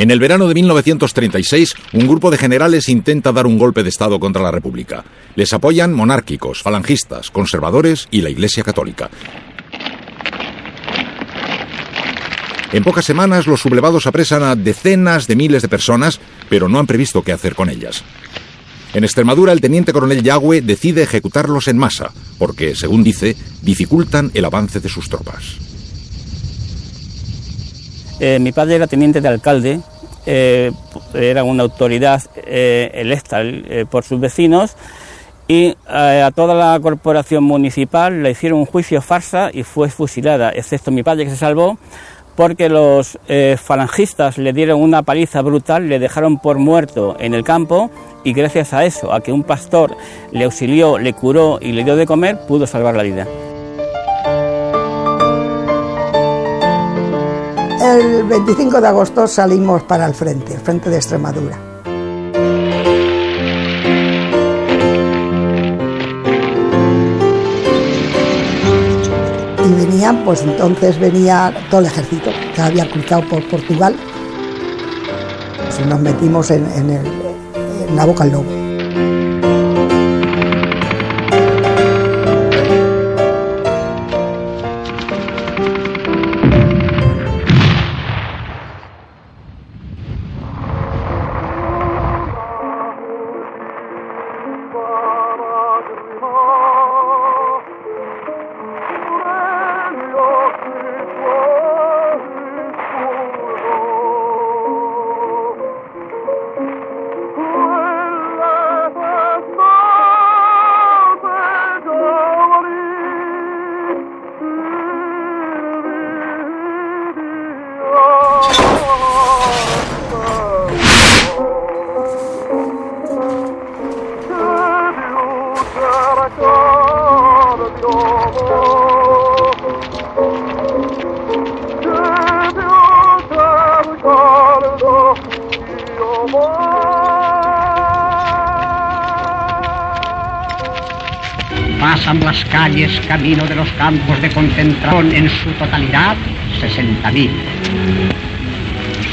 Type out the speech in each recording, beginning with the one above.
En el verano de 1936, un grupo de generales intenta dar un golpe de Estado contra la República. Les apoyan monárquicos, falangistas, conservadores y la Iglesia Católica. En pocas semanas, los sublevados apresan a decenas de miles de personas, pero no han previsto qué hacer con ellas. En Extremadura, el teniente coronel Yagüe decide ejecutarlos en masa, porque, según dice, dificultan el avance de sus tropas. Mi padre era teniente de alcalde, era una autoridad electa por sus vecinos, y a toda la corporación municipal le hicieron un juicio farsa y fue fusilada, excepto mi padre, que se salvó porque los falangistas le dieron una paliza brutal, le dejaron por muerto en el campo, y gracias a eso, a que un pastor le auxilió, le curó y le dio de comer, pudo salvar la vida. El 25 de agosto salimos para el frente de Extremadura. Y venían, pues entonces venía todo el ejército que había cruzado por Portugal. Pues nos metimos en la boca del lobo. Pasan las calles camino de los campos de concentración en su totalidad 60.000.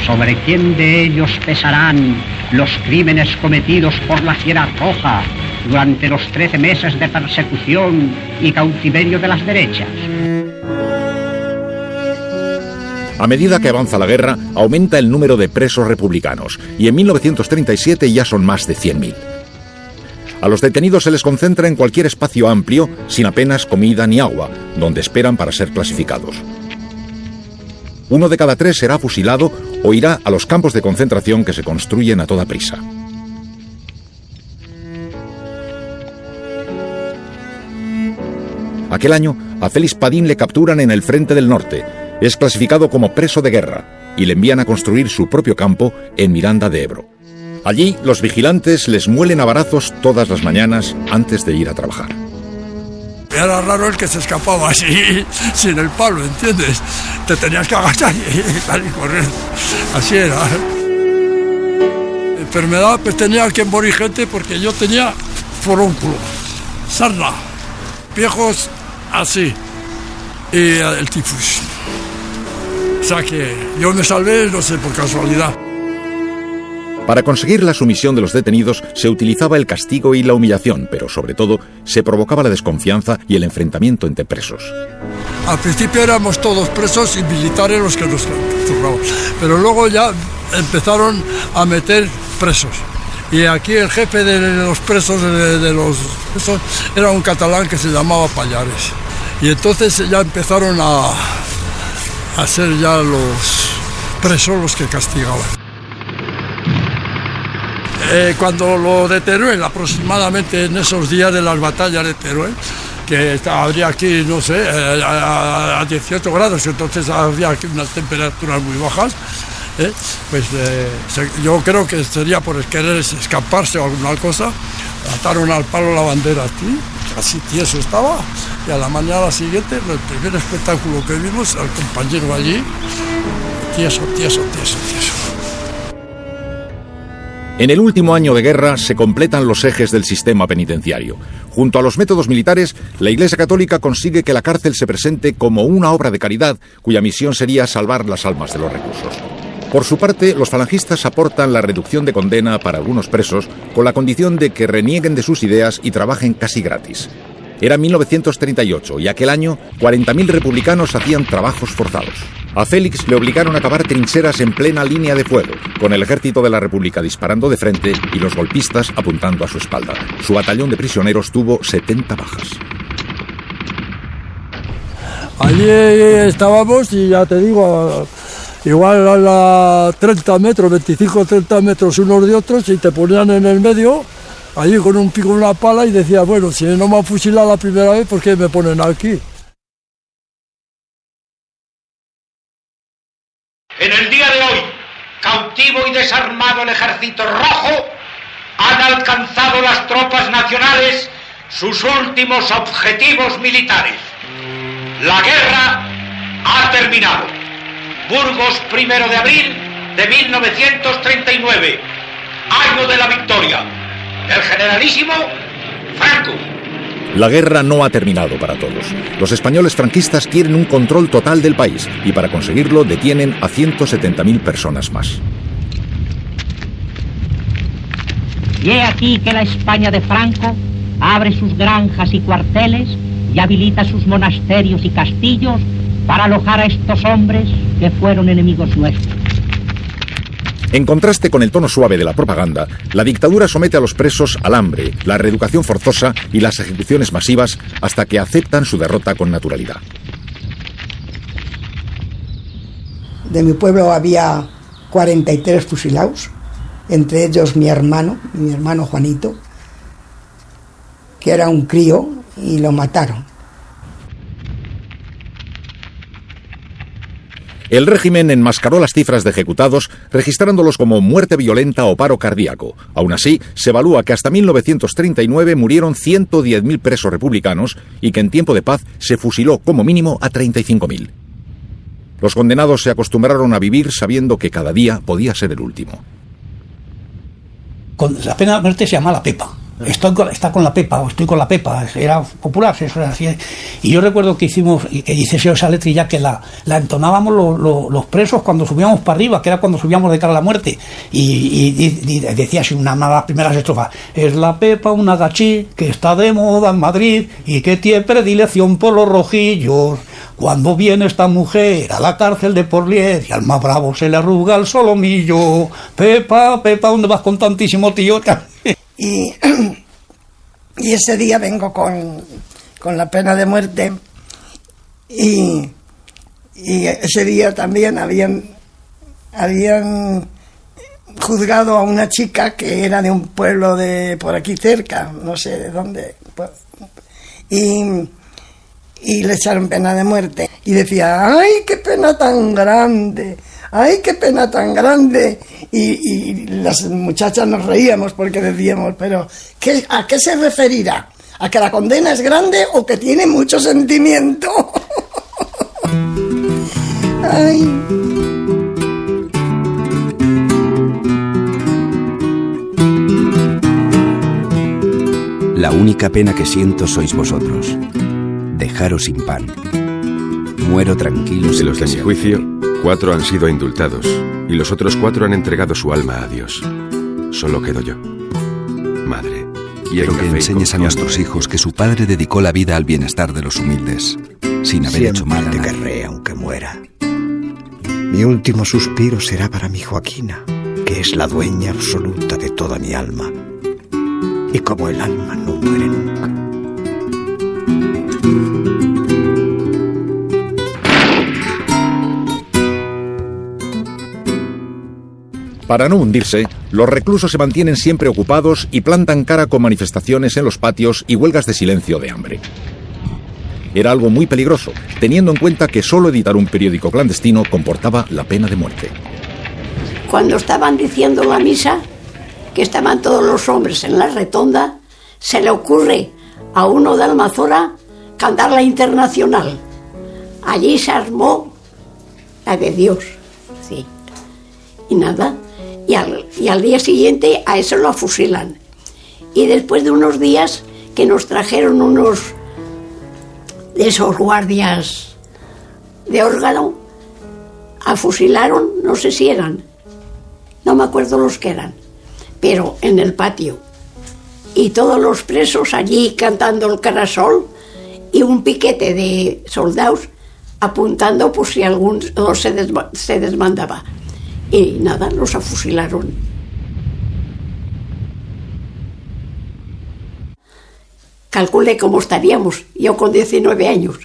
¿Sobre quién de ellos pesarán los crímenes cometidos por la Fiera Roja durante los 13 meses de persecución y cautiverio de las derechas? A medida que avanza la guerra, aumenta el número de presos republicanos, y en 1937 ya son más de 100.000. A los detenidos se les concentra en cualquier espacio amplio, sin apenas comida ni agua, donde esperan para ser clasificados. 1 de cada 3 será fusilado o irá a los campos de concentración que se construyen a toda prisa. Aquel año, a Félix Padín le capturan en el Frente del Norte. Es clasificado como preso de guerra y le envían a construir su propio campo en Miranda de Ebro. Allí, los vigilantes les muelen a varazos todas las mañanas antes de ir a trabajar. Era raro el que se escapaba así, sin el palo, ¿entiendes? Te tenías que agachar y correr. Así era. Enfermedad, pues tenía que morir gente porque yo tenía forúnculo, sarna, viejos así, y el tifus. O sea que yo me salvé, no sé, por casualidad. Para conseguir la sumisión de los detenidos se utilizaba el castigo y la humillación, pero sobre todo se provocaba la desconfianza y el enfrentamiento entre presos. Al principio éramos todos presos y militares los que nos torturaban, pero luego ya empezaron a meter presos. Y aquí el jefe de los presos, era un catalán que se llamaba Pallares. Y entonces ya empezaron a ser ya los presos los que castigaban. Cuando lo de Teruel, aproximadamente en esos días de las batallas de Teruel, que habría aquí, no sé, a 18 grados, entonces había aquí unas temperaturas muy bajas, yo creo que sería por querer escaparse o alguna cosa, ataron al palo la bandera así tieso estaba, y a la mañana siguiente, el primer espectáculo que vimos, al compañero allí, tieso. En el último año de guerra se completan los ejes del sistema penitenciario. Junto a los métodos militares, la Iglesia Católica consigue que la cárcel se presente como una obra de caridad cuya misión sería salvar las almas de los reclusos. Por su parte, los falangistas aportan la reducción de condena para algunos presos con la condición de que renieguen de sus ideas y trabajen casi gratis. Era 1938 y aquel año 40.000 republicanos hacían trabajos forzados. A Félix le obligaron a cavar trincheras en plena línea de fuego, con el ejército de la República disparando de frente y los golpistas apuntando a su espalda. Su batallón de prisioneros tuvo 70 bajas. Allí estábamos y ya te digo, igual a la 30 metros, 25-30 metros unos de otros, y te ponían en el medio, allí con un pico y una pala, y decía, bueno, si no me han fusilado la primera vez, ¿por qué me ponen aquí? En el día de hoy, cautivo y desarmado el Ejército Rojo, han alcanzado las tropas nacionales sus últimos objetivos militares. La guerra ha terminado. Burgos, 1 de abril de 1939, año de la victoria. El generalísimo Franco. La guerra no ha terminado para todos. Los españoles franquistas quieren un control total del país y para conseguirlo detienen a 170.000 personas más. Y he aquí que la España de Franco abre sus granjas y cuarteles y habilita sus monasterios y castillos para alojar a estos hombres que fueron enemigos nuestros. En contraste con el tono suave de la propaganda, la dictadura somete a los presos al hambre, la reeducación forzosa y las ejecuciones masivas hasta que aceptan su derrota con naturalidad. De mi pueblo había 43 fusilados, entre ellos mi hermano Juanito, que era un crío, y lo mataron. El régimen enmascaró las cifras de ejecutados, registrándolos como muerte violenta o paro cardíaco. Aún así, se evalúa que hasta 1939 murieron 110.000 presos republicanos y que en tiempo de paz se fusiló como mínimo a 35.000. Los condenados se acostumbraron a vivir sabiendo que cada día podía ser el último. La pena de muerte se llama la Pepa. Está con la Pepa, o estoy con la Pepa, era popular, eso era así. Y yo recuerdo que hice esa letrilla que la entonábamos los presos cuando subíamos para arriba, que era cuando subíamos de cara a la muerte, y decía así una de las primeras estrofas: es la Pepa una gachí que está de moda en Madrid y que tiene predilección por los rojillos. Cuando viene esta mujer a la cárcel de Porlier y al más bravo se le arruga el solomillo. Pepa, ¿dónde vas con tantísimo tío? Y ese día vengo con la pena de muerte y ese día también habían juzgado a una chica que era de un pueblo de por aquí cerca, no sé de dónde, y le echaron pena de muerte. Y decía, ¡ay, qué pena tan grande! ¡Ay, qué pena tan grande! Y las muchachas nos reíamos porque decíamos, pero ¿a qué se referirá? ¿A que la condena es grande o que tiene mucho sentimiento? ¡Ay! La única pena que siento sois vosotros. Dejaros sin pan. Muero tranquilo. De los de mi juicio, 4 han sido indultados y los otros 4 han entregado su alma a Dios. Solo quedo yo. Madre, quiero que enseñes a nuestros hijos que su padre dedicó la vida al bienestar de los humildes, sin haber hecho mal a nadie. Te querré aunque muera. Mi último suspiro será para mi Joaquina, que es la dueña absoluta de toda mi alma. Y como el alma no muere nunca. Para no hundirse, los reclusos se mantienen siempre ocupados y plantan cara con manifestaciones en los patios y huelgas de silencio de hambre. Era algo muy peligroso, teniendo en cuenta que solo editar un periódico clandestino comportaba la pena de muerte. Cuando estaban diciendo la misa, que estaban todos los hombres en la rotonda, se le ocurre a uno de Almazora cantar la Internacional. Allí se armó la de Dios, sí. Y nada, y al día siguiente a eso lo fusilan. Y después de unos días que nos trajeron unos de esos guardias de órgano, afusilaron, no sé si eran, no me acuerdo los que eran, pero en el patio. Y todos los presos allí cantando el carasol y un piquete de soldados apuntando por si algún se desmandaba. Y nada, los afusilaron. Calculé cómo estaríamos, yo con 19 años.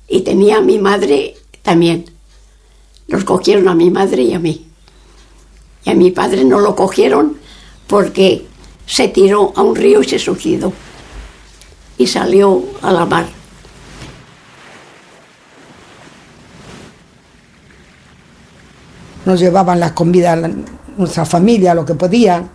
Y tenía a mi madre también. Los cogieron a mi madre y a mí. Y a mi padre no lo cogieron porque se tiró a un río y se suicidó. Y salió a la mar. Nos llevaban las comidas, nuestra familia, lo que podían.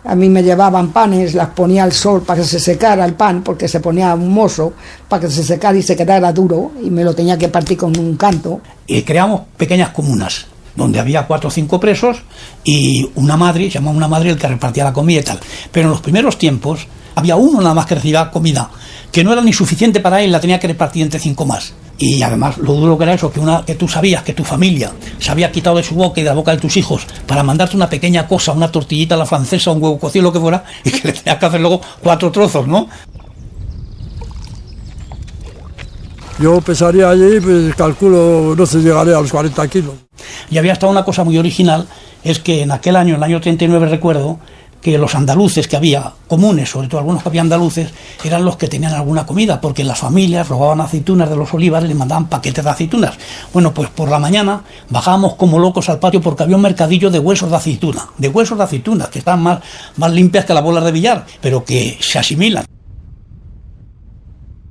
A mí me llevaban panes, las ponía al sol para que se secara el pan, porque se ponía humoso, para que se secara y se quedara duro, y me lo tenía que partir con un canto. Y creamos pequeñas comunas, donde había 4 o 5 presos, y una madre, se llamaba una madre el que repartía la comida y tal. Pero en los primeros tiempos había uno nada más que recibía comida, que no era ni suficiente para él, la tenía que repartir entre 5 más. Y además lo duro que era eso, que tú sabías que tu familia se había quitado de su boca y de la boca de tus hijos para mandarte una pequeña cosa, una tortillita a la francesa, un huevo cocido, lo que fuera, y que le tenías que hacer luego 4 trozos, ¿no? Yo pesaría allí, pues calculo, no se llegaría a los 40 kilos. Y había hasta una cosa muy original, es que en aquel año, en el año 39 recuerdo, que los andaluces que había, comunes, sobre todo algunos que había andaluces, eran los que tenían alguna comida, porque las familias robaban aceitunas de los olivares y les mandaban paquetes de aceitunas. Bueno, pues por la mañana bajábamos como locos al patio porque había un mercadillo de huesos de aceitunas, que están más limpias que las bolas de billar, pero que se asimilan.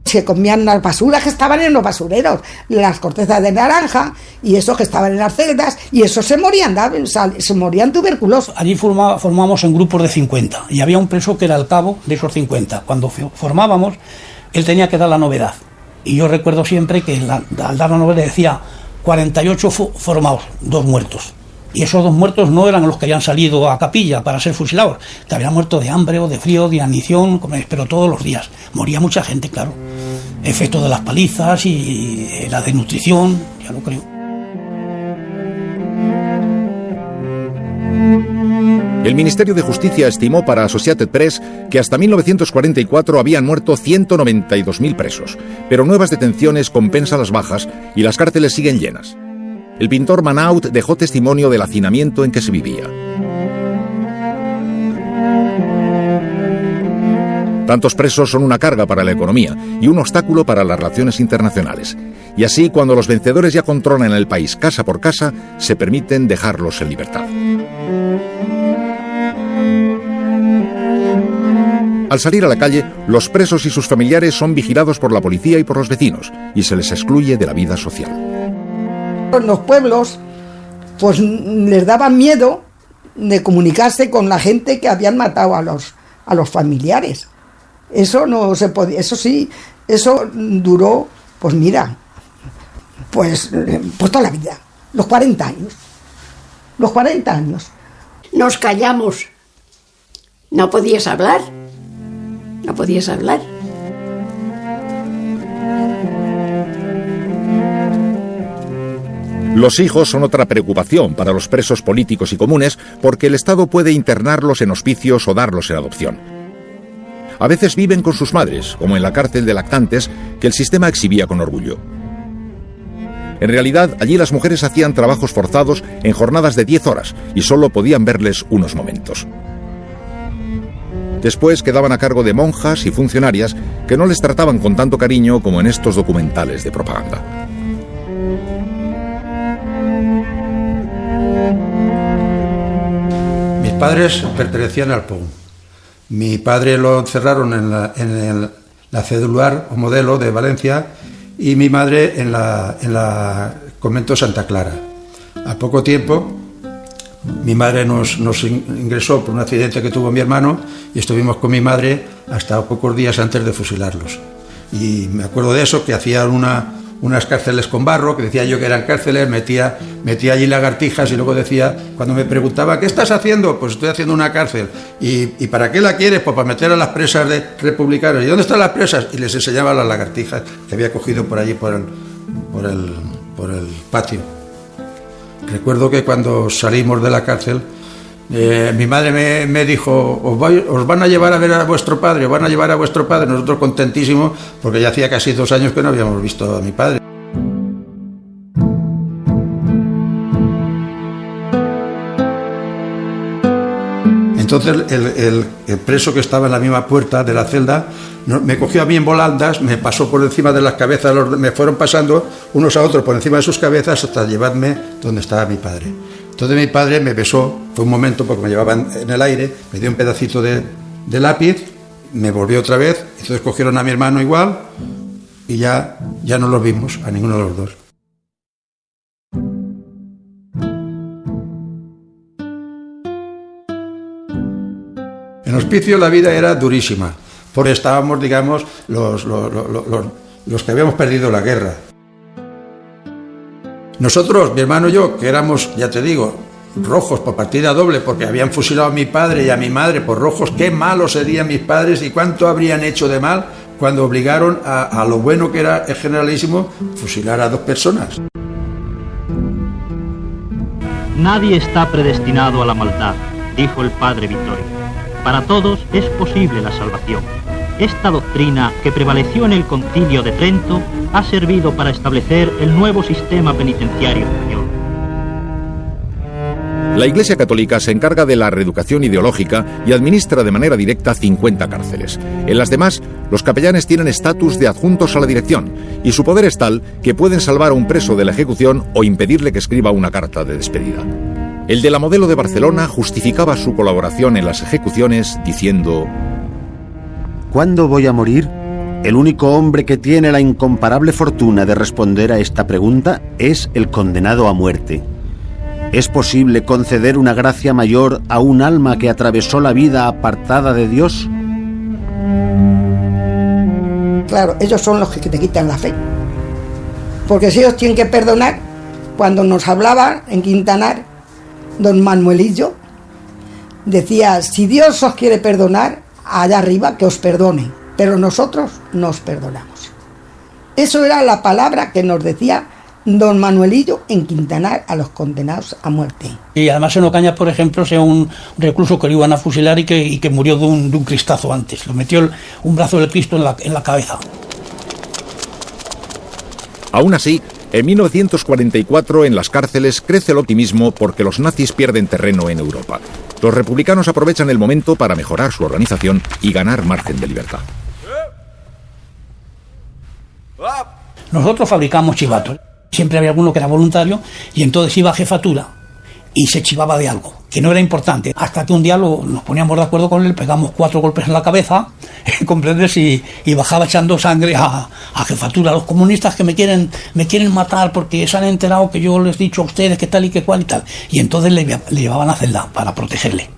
Se comían las basuras que estaban en los basureros, las cortezas de naranja y esos que estaban en las celdas, y esos se morían tuberculosos. Allí formábamos en grupos de 50 y había un preso que era el cabo de esos 50. Cuando formábamos, él tenía que dar la novedad. Y yo recuerdo siempre que al dar la novedad decía 48 formados, 2 muertos. Y esos 2 muertos no eran los que habían salido a capilla para ser fusilados, que habían muerto de hambre o de frío, de inanición, pero todos los días. Moría mucha gente, claro. Efecto de las palizas y la desnutrición, ya lo creo. El Ministerio de Justicia estimó para Associated Press que hasta 1944 habían muerto 192.000 presos, pero nuevas detenciones compensan las bajas y las cárceles siguen llenas. El pintor Manaut dejó testimonio del hacinamiento en que se vivía. Tantos presos son una carga para la economía y un obstáculo para las relaciones internacionales. Y así, cuando los vencedores ya controlan el país casa por casa, se permiten dejarlos en libertad. Al salir a la calle, los presos y sus familiares son vigilados por la policía y por los vecinos, y se les excluye de la vida social. En los pueblos, pues les daba miedo de comunicarse con la gente que habían matado a los familiares. Eso no se podía, eso duró, pues mira, pues toda la vida, los 40 años. Los 40 años. Nos callamos. No podías hablar. No podías hablar. Los hijos son otra preocupación para los presos políticos y comunes porque el Estado puede internarlos en hospicios o darlos en adopción. A veces viven con sus madres, como en la cárcel de lactantes que el sistema exhibía con orgullo. En realidad, allí las mujeres hacían trabajos forzados en jornadas de 10 horas y solo podían verles unos momentos. Después quedaban a cargo de monjas y funcionarias que no les trataban con tanto cariño como en estos documentales de propaganda. Mis padres pertenecían al POUM. Mi padre lo encerraron en la cedular o modelo de Valencia y mi madre en la convento Santa Clara. A poco tiempo, mi madre nos ingresó por un accidente que tuvo mi hermano y estuvimos con mi madre hasta pocos días antes de fusilarlos. Y me acuerdo de eso, que hacían unas cárceles con barro, que decía yo que eran cárceles, metía allí lagartijas y luego decía, cuando me preguntaba, ¿qué estás haciendo? Pues estoy haciendo una cárcel. ¿Y para qué la quieres? Pues para meter a las presas de republicanos. ¿Y dónde están las presas? Y les enseñaba las lagartijas que había cogido por allí, por el patio. Recuerdo que cuando salimos de la cárcel, mi madre me dijo, os van a llevar a ver a vuestro padre, os van a llevar a vuestro padre. Nosotros contentísimos, porque ya hacía casi 2 años que no habíamos visto a mi padre. Entonces el preso que estaba en la misma puerta de la celda me cogió a mí en volandas, me pasó por encima de las cabezas, me fueron pasando unos a otros por encima de sus cabezas hasta llevarme donde estaba mi padre. Entonces mi padre me besó, fue un momento porque me llevaban en el aire, me dio un pedacito de lápiz, me volvió otra vez, entonces cogieron a mi hermano igual y ya no los vimos, a ninguno de los dos. En hospicio la vida era durísima, porque estábamos, digamos, los que habíamos perdido la guerra. Nosotros, mi hermano y yo, que éramos, ya te digo, rojos por partida doble, porque habían fusilado a mi padre y a mi madre por rojos, qué malos serían mis padres y cuánto habrían hecho de mal cuando obligaron a lo bueno que era el generalísimo fusilar a 2 personas. Nadie está predestinado a la maldad, dijo el padre Vittorio. Para todos es posible la salvación. Esta doctrina, que prevaleció en el Concilio de Trento, ha servido para establecer el nuevo sistema penitenciario español. La Iglesia Católica se encarga de la reeducación ideológica y administra de manera directa 50 cárceles. En las demás, los capellanes tienen estatus de adjuntos a la dirección y su poder es tal que pueden salvar a un preso de la ejecución o impedirle que escriba una carta de despedida. El de la modelo de Barcelona justificaba su colaboración en las ejecuciones diciendo: ¿Cuándo voy a morir? El único hombre que tiene la incomparable fortuna de responder a esta pregunta es el condenado a muerte. ¿Es posible conceder una gracia mayor a un alma que atravesó la vida apartada de Dios? Claro, ellos son los que te quitan la fe. Porque si ellos tienen que perdonar, cuando nos hablaba en Quintanar, don Manuelillo decía, si Dios os quiere perdonar, allá arriba que os perdone, pero nosotros nos perdonamos. Eso era la palabra que nos decía don Manuelillo en Quintanar a los condenados a muerte. Y además en Ocaña, por ejemplo, sea un recluso que lo iban a fusilar y que murió de un cristazo antes. Lo metió un brazo del Cristo en la cabeza. Aún así, en 1944 en las cárceles crece el optimismo porque los nazis pierden terreno en Europa. Los republicanos aprovechan el momento para mejorar su organización y ganar margen de libertad. Nosotros fabricamos chivatos. Siempre había alguno que era voluntario y entonces iba a jefatura. y se chivaba de algo, que no era importante, hasta que un día nos poníamos de acuerdo con él, pegamos 4 golpes en la cabeza, ¿comprendes? Y bajaba echando sangre a jefatura. Los comunistas que me quieren matar porque se han enterado que yo les he dicho a ustedes que tal y que cual y tal. Y entonces le llevaban a celda para protegerle.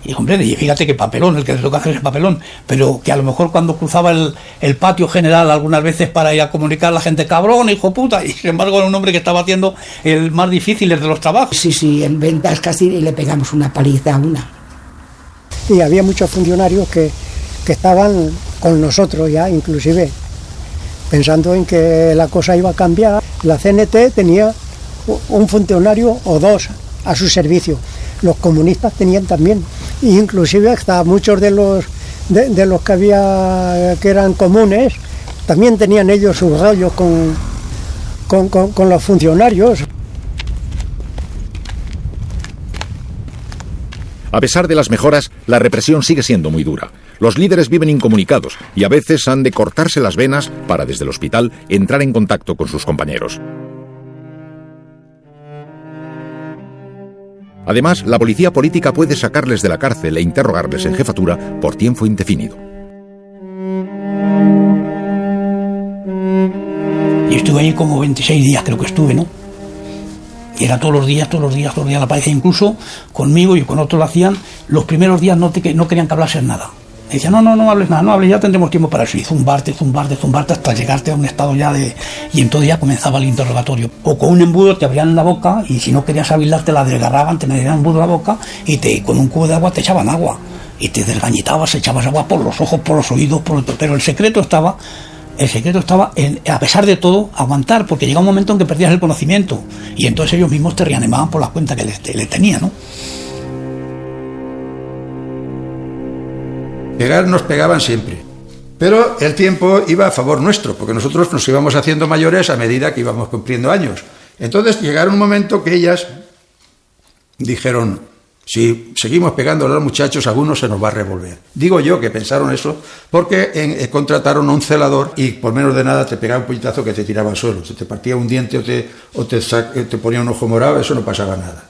Y hombre, y fíjate qué papelón, el que le toca hacer ese papelón, pero que a lo mejor cuando cruzaba el patio general algunas veces para ir a comunicar a la gente, cabrón, hijo puta, y sin embargo era un hombre que estaba haciendo el más difícil de los trabajos. Sí, en ventas casi le pegamos una paliza a una. Y había muchos funcionarios que estaban con nosotros ya, inclusive, pensando en que la cosa iba a cambiar. La CNT tenía un funcionario o 2 a su servicio. Los comunistas tenían también, inclusive hasta muchos de los que había que eran comunes, también tenían ellos sus rollos con los funcionarios. A pesar de las mejoras, la represión sigue siendo muy dura. Los líderes viven incomunicados y a veces han de cortarse las venas para, desde el hospital, entrar en contacto con sus compañeros. Además, la policía política puede sacarles de la cárcel e interrogarles en jefatura por tiempo indefinido. Y estuve allí como 26 días, creo que estuve, ¿no? Y era todos los días la pareja, incluso conmigo y con otros lo hacían. Los primeros días no querían que hablases nada. Me decían, no hables nada, no hables, ya tendremos tiempo para eso. Y zumbarte hasta llegarte a un estado ya de... Y entonces ya comenzaba el interrogatorio. O con un embudo te abrían la boca y si no querías hablar te la desgarraban, te metían un embudo en la boca y con un cubo de agua te echaban agua. Y te desgañitabas, echabas agua por los ojos, por los oídos, pero el secreto estaba en, a pesar de todo, aguantar, porque llega un momento en que perdías el conocimiento. Y entonces ellos mismos te reanimaban por las cuentas que le tenían, ¿no? Pegar nos pegaban siempre, pero el tiempo iba a favor nuestro, porque nosotros nos íbamos haciendo mayores a medida que íbamos cumpliendo años. Entonces llegaron un momento que ellas dijeron, si seguimos pegando a los muchachos, alguno se nos va a revolver. Digo yo que pensaron eso, porque contrataron a un celador y por menos de nada te pegaba un puñetazo que te tiraba al suelo. Se te partía un diente o te ponía un ojo morado, eso no pasaba nada.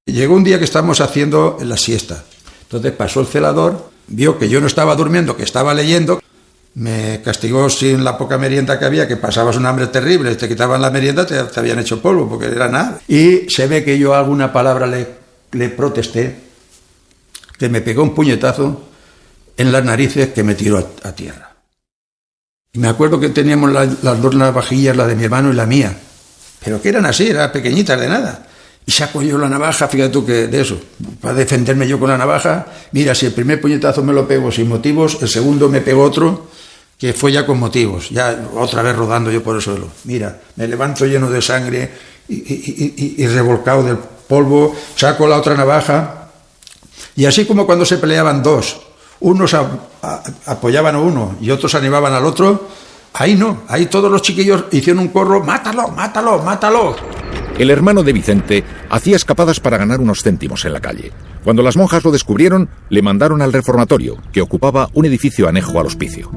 Llegó un día que estábamos haciendo la siesta. Entonces pasó el celador, vio que yo no estaba durmiendo, que estaba leyendo, me castigó sin la poca merienda que había, que pasabas un hambre terrible, te quitaban la merienda, te habían hecho polvo, porque era nada. Y se ve que yo alguna palabra le protesté, que me pegó un puñetazo en las narices que me tiró a tierra. Y me acuerdo que teníamos las 2 navajillas, la de mi hermano y la mía, pero que eran así, eran pequeñitas de nada. Y saco yo la navaja, fíjate tú que de eso, para defenderme yo con la navaja. Mira, si el primer puñetazo me lo pego sin motivos, el segundo me pegó otro, que fue ya con motivos, ya otra vez rodando yo por el suelo. Mira, me levanto lleno de sangre y revolcado del polvo, saco la otra navaja, y así como cuando se peleaban 2, unos apoyaban a uno y otros animaban al otro, ahí no, ahí todos los chiquillos hicieron un corro, mátalo, mátalo, mátalo. El hermano de Vicente hacía escapadas para ganar unos céntimos en la calle. Cuando las monjas lo descubrieron, le mandaron al reformatorio, que ocupaba un edificio anejo al hospicio.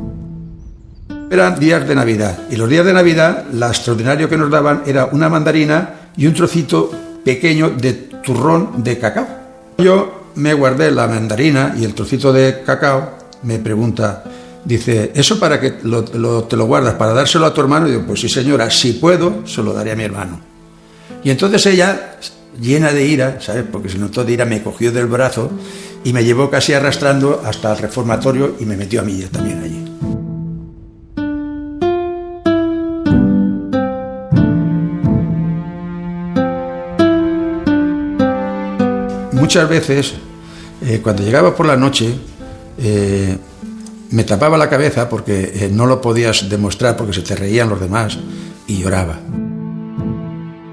Eran días de Navidad, y los días de Navidad, lo extraordinario que nos daban era una mandarina y un trocito pequeño de turrón de cacao. Yo me guardé la mandarina y el trocito de cacao. Me pregunta, dice, ¿eso para qué te lo guardas? ¿Para dárselo a tu hermano? Y digo, pues sí señora, si puedo, se lo daré a mi hermano. Y entonces ella, llena de ira, ¿sabes? Porque se notó de ira, me cogió del brazo y me llevó casi arrastrando hasta el reformatorio y me metió a mí ya también allí. Muchas veces, cuando llegaba por la noche, me tapaba la cabeza porque no lo podías demostrar porque se te reían los demás y lloraba.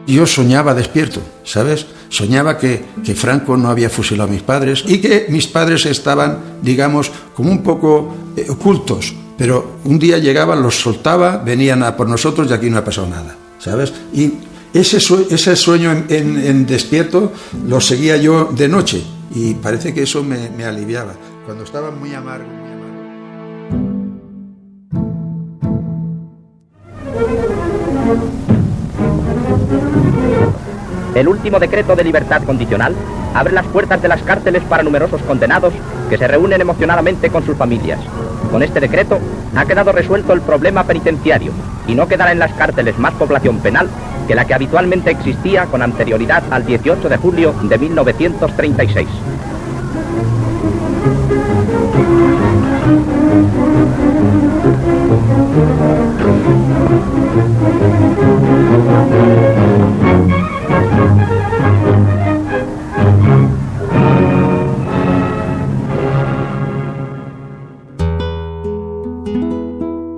Yo soñaba despierto, ¿sabes? Soñaba que Franco no había fusilado a mis padres y que mis padres estaban, digamos, como un poco ocultos. Pero un día llegaban, los soltaba, venían a por nosotros y aquí no ha pasado nada, ¿sabes? Y ese sueño en despierto lo seguía yo de noche y parece que eso me aliviaba. Cuando estaba muy amargo, El último decreto de libertad condicional abre las puertas de las cárceles para numerosos condenados que se reúnen emocionadamente con sus familias. Con este decreto ha quedado resuelto el problema penitenciario y no quedará en las cárceles más población penal que la que habitualmente existía con anterioridad al 18 de julio de 1936.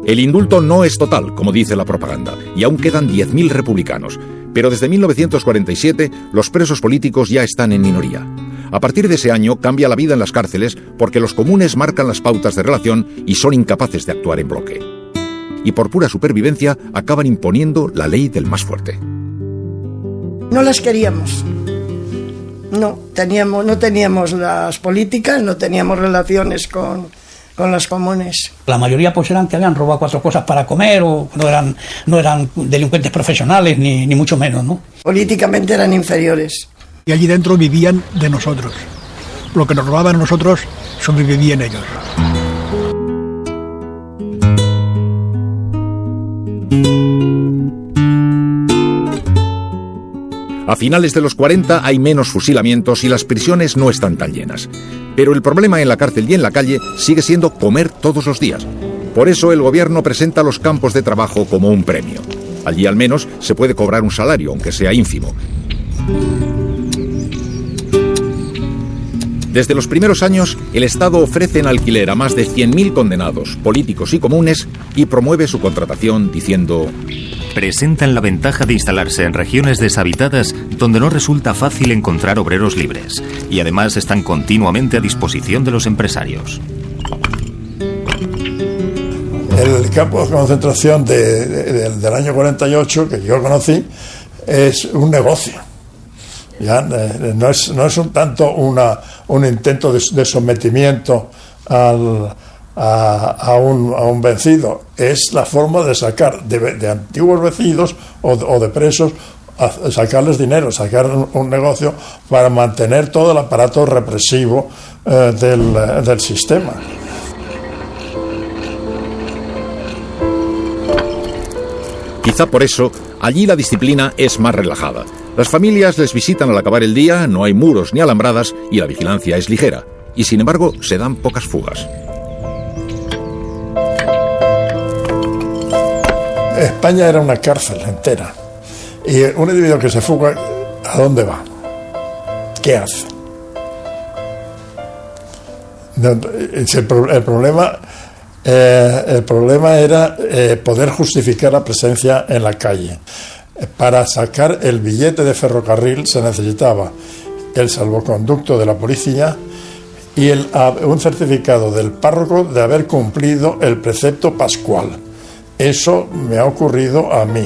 El indulto no es total, como dice la propaganda, y aún quedan 10.000 republicanos, pero desde 1947 los presos políticos ya están en minoría. A partir de ese año cambia la vida en las cárceles porque los comunes marcan las pautas de relación y son incapaces de actuar en bloque. Y por pura supervivencia acaban imponiendo la ley del más fuerte. No las queríamos. No teníamos las políticas, no teníamos relaciones con los comunes. La mayoría pues eran que habían robado 4 cosas para comer o no eran delincuentes profesionales ni mucho menos, ¿no? Políticamente eran inferiores. Y allí dentro vivían de nosotros. Lo que nos robaban a nosotros sobrevivían ellos. A finales de los 40 hay menos fusilamientos y las prisiones no están tan llenas. Pero el problema en la cárcel y en la calle sigue siendo comer todos los días. Por eso el gobierno presenta los campos de trabajo como un premio. Allí al menos se puede cobrar un salario, aunque sea ínfimo. Desde los primeros años, el Estado ofrece en alquiler a más de 100.000 condenados, políticos y comunes, y promueve su contratación diciendo: presentan la ventaja de instalarse en regiones deshabitadas donde no resulta fácil encontrar obreros libres, y además están continuamente a disposición de los empresarios. El campo de concentración del año 48, que yo conocí, es un negocio. Ya no es un tanto un intento de sometimiento a un vencido, es la forma de sacar de antiguos vencidos o de presos, sacarles dinero, sacar un negocio para mantener todo el aparato represivo del sistema. Quizá por eso, allí la disciplina es más relajada. Las familias les visitan al acabar el día, no hay muros ni alambradas y la vigilancia es ligera. Y sin embargo, se dan pocas fugas. España era una cárcel entera. Y un individuo que se fuga, ¿a dónde va? ¿Qué hace? El problema era poder justificar la presencia en la calle. Para sacar el billete de ferrocarril se necesitaba el salvoconducto de la policía y un certificado del párroco de haber cumplido el precepto pascual. Eso me ha ocurrido a mí.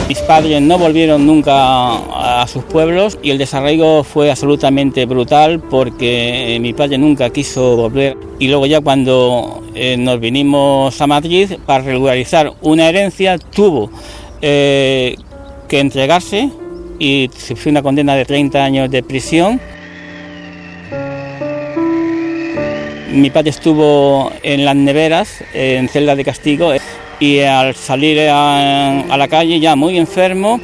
Mis padres no volvieron nunca a sus pueblos y el desarraigo fue absolutamente brutal porque mi padre nunca quiso volver. Y luego ya cuando nos vinimos a Madrid para regularizar una herencia tuvo que entregarse y sufrió una condena de 30 años de prisión. Mi padre estuvo en las neveras, en celda de castigo, y al salir a la calle ya muy enfermo,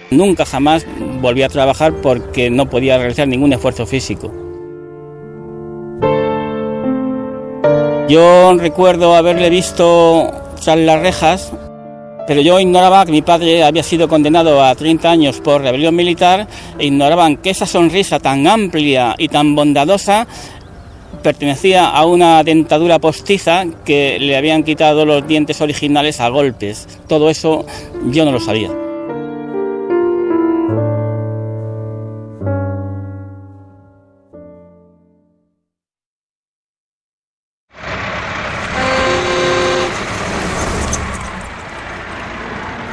nunca jamás volví a trabajar porque no podía realizar ningún esfuerzo físico. Yo recuerdo haberle visto tras las rejas, pero yo ignoraba que mi padre había sido condenado a 30 años por rebelión militar e ignoraban que esa sonrisa tan amplia y tan bondadosa pertenecía a una dentadura postiza que le habían quitado los dientes originales a golpes. Todo eso yo no lo sabía.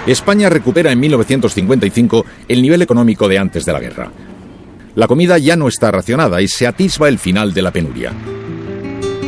España recupera en 1955 el nivel económico de antes de la guerra. La comida ya no está racionada y se atisba el final de la penuria.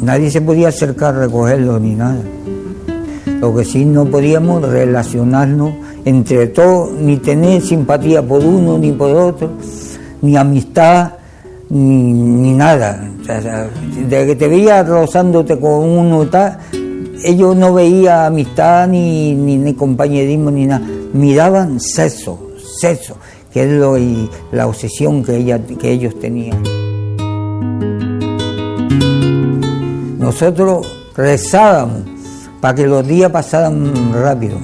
Nadie se podía acercar a recogerlo ni nada. Lo que sí no podíamos relacionarnos entre todos, ni tener simpatía por uno ni por otro, ni amistad, ni nada. O sea, de que te veía rozándote con uno y tal, ellos no veían amistad ni compañerismo ni nada. Miraban sexo, que es la obsesión que ellos tenían. Nosotros rezábamos para que los días pasaran rápido.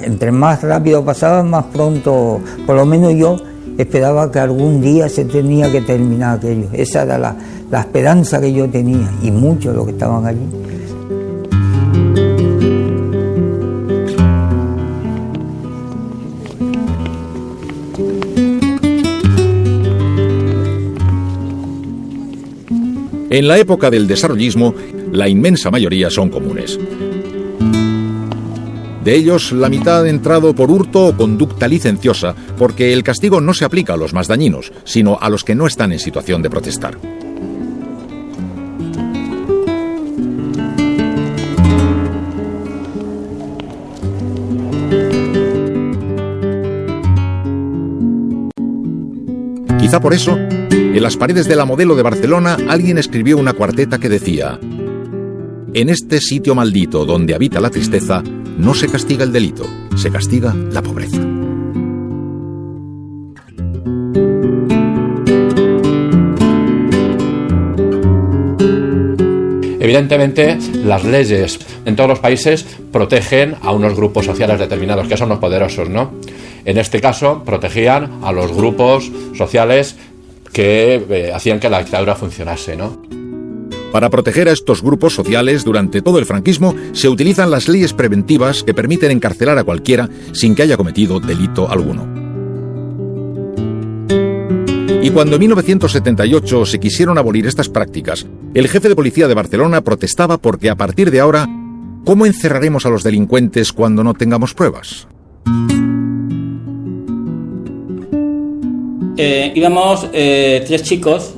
Entre más rápido pasaban, más pronto, por lo menos yo esperaba que algún día se tenía que terminar aquello. Esa era la esperanza que yo tenía, y muchos de los que estaban allí. En la época del desarrollismo, la inmensa mayoría son comunes. De ellos, la mitad ha entrado por hurto o conducta licenciosa, porque el castigo no se aplica a los más dañinos, sino a los que no están en situación de protestar. Quizá por eso, en las paredes de la Modelo de Barcelona, alguien escribió una cuarteta que decía: en este sitio maldito donde habita la tristeza, no se castiga el delito, se castiga la pobreza. Evidentemente, las leyes en todos los países protegen a unos grupos sociales determinados, que son los poderosos, ¿no? En este caso, protegían a los grupos sociales que hacían que la dictadura funcionase, ¿no? Para proteger a estos grupos sociales, durante todo el franquismo, se utilizan las leyes preventivas que permiten encarcelar a cualquiera sin que haya cometido delito alguno. Y cuando en 1978 se quisieron abolir estas prácticas, el jefe de policía de Barcelona protestaba porque a partir de ahora, ¿cómo encerraremos a los delincuentes cuando no tengamos pruebas? Íbamos 3 chicos,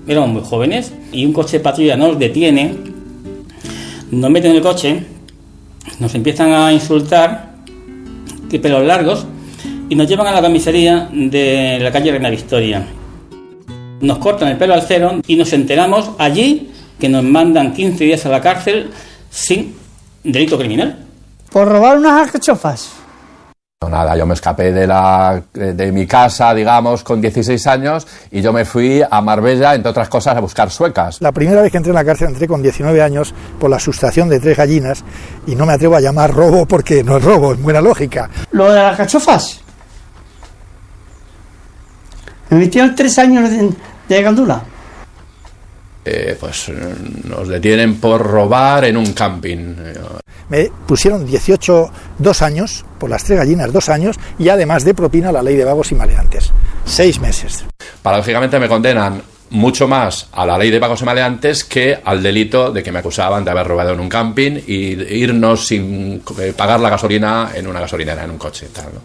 éramos muy jóvenes, y un coche de patrulla nos detiene, nos meten en el coche, nos empiezan a insultar, que pelos largos, y nos llevan a la comisaría de la calle Reina Victoria. Nos cortan el pelo al cero y nos enteramos allí que nos mandan 15 días a la cárcel sin delito criminal. ¿Por robar unas alcachofas? No, nada, yo me escapé de mi casa, digamos, con 16 años y yo me fui a Marbella, entre otras cosas, a buscar suecas. La primera vez que entré en la cárcel entré con 19 años por la sustracción de 3 gallinas y no me atrevo a llamar robo porque no es robo, es buena lógica. ¿Lo de las alcachofas? Me metieron 3 años de gandula. Pues nos detienen por robar en un camping. Me pusieron 2 años, por las 3 gallinas 2 años, y además de propina la ley de vagos y maleantes. 6 meses. Paradójicamente me condenan mucho más a la ley de vagos y maleantes que al delito de que me acusaban de haber robado en un camping y irnos sin pagar la gasolina en una gasolinera, en un coche y tal, ¿no?